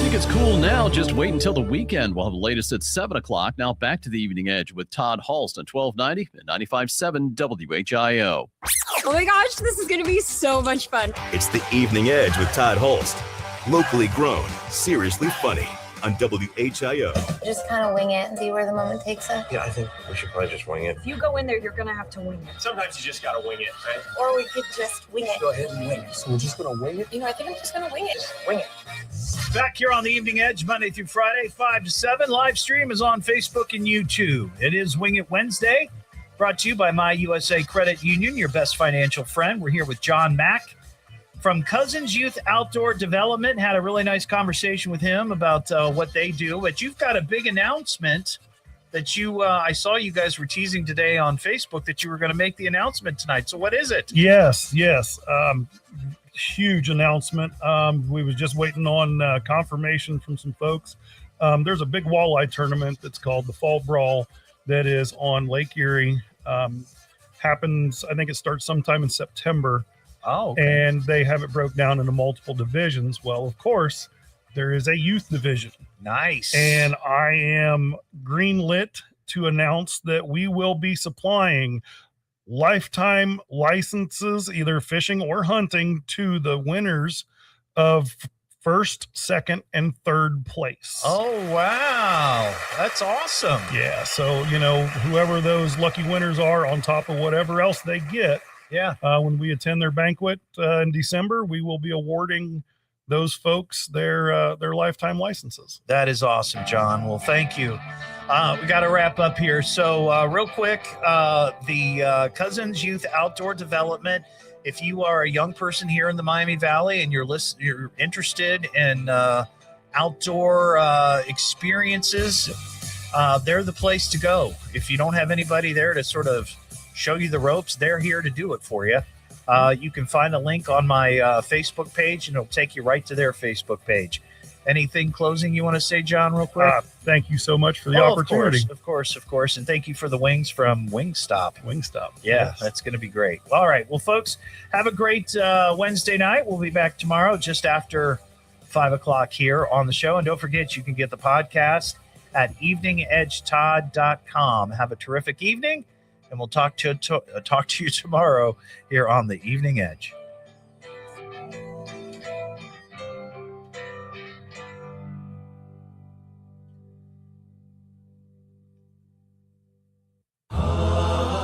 Speaker 8: Think it's cool now. Just wait until the weekend. We'll have the latest at 7 o'clock. Now back to the Evening Edge with Todd Hollst on 1290 and 95.7 WHIO.
Speaker 5: Oh my gosh, this is going to be so much fun.
Speaker 1: It's the Evening Edge with Todd Hollst. Locally grown, seriously funny on WHIO.
Speaker 9: Just kind of wing it and see where the moment takes us.
Speaker 15: Yeah, I think we should probably just wing it.
Speaker 9: If you go in there, you're going to have to wing it.
Speaker 16: Sometimes you just gotta wing it, right?
Speaker 9: Or we could just wing it.
Speaker 16: Go ahead and wing it.
Speaker 2: So we're just going to wing it?
Speaker 9: You know, I think I'm just going to wing it.
Speaker 16: Wing it.
Speaker 7: Back here on the Evening Edge, Monday through Friday, 5 to 7. Live stream is on Facebook and YouTube. It is Wing It Wednesday, brought to you by My USA Credit Union, your best financial friend. We're here with John Mack from Cousins Youth Outdoor Development. Had a really nice conversation with him about what they do. But you've got a big announcement that I saw you guys were teasing today on Facebook that you were going to make the announcement tonight. So what is it?
Speaker 21: Yes. Huge announcement. We was just waiting on confirmation from some folks. There's a big walleye tournament that's called the Fall Brawl that is on Lake Erie. Happens, I think it starts sometime in September.
Speaker 7: Oh, okay.
Speaker 21: And they have it broke down into multiple divisions. Well, of course, there is a youth division.
Speaker 7: Nice.
Speaker 21: And I am greenlit to announce that we will be supplying lifetime licenses, either fishing or hunting, to the winners of first, second, and third place.
Speaker 7: Oh, wow. That's awesome.
Speaker 21: Yeah. So, whoever those lucky winners are, on top of whatever else they get, when we attend their banquet in December, we will be awarding those folks their lifetime licenses.
Speaker 7: That is awesome, John. Well, thank you. We got to wrap up here. So real quick, the Cousins Youth Outdoor Development, if you are a young person here in the Miami Valley and you're interested in outdoor experiences, they're the place to go. If you don't have anybody there to sort of show you the ropes, they're here to do it for you. You can find a link on my Facebook page, and it'll take you right to their Facebook page. Anything closing you want to say, John, real quick?
Speaker 21: Thank you so much for the opportunity.
Speaker 7: Of course. And thank you for the wings from Wingstop.
Speaker 21: Wingstop.
Speaker 7: Yeah,
Speaker 21: yes.
Speaker 7: That's going to be great. All right. Well, folks, have a great Wednesday night. We'll be back tomorrow just after 5 o'clock here on the show. And don't forget, you can get the podcast at eveningedgetodd.com. Have a terrific evening, and we'll talk to you tomorrow here on the Evening Edge.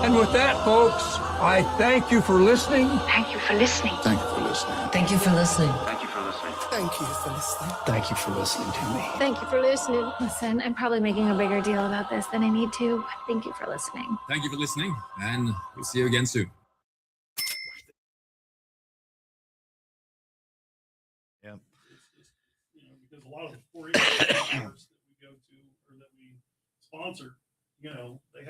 Speaker 10: And with that, folks, I thank you for listening.
Speaker 9: Thank you for listening.
Speaker 10: Thank you for listening.
Speaker 11: Thank you for listening.
Speaker 10: Thank you for listening.
Speaker 17: Thank you for listening.
Speaker 10: Thank you for listening to me.
Speaker 9: Thank you for listening. Listen, I'm probably making a bigger deal about this than I need to. Thank you for listening.
Speaker 12: Thank you for listening, and we'll see you again soon.
Speaker 7: Yeah.
Speaker 21: Because a lot of the 4-H that we go to or that we sponsor, they have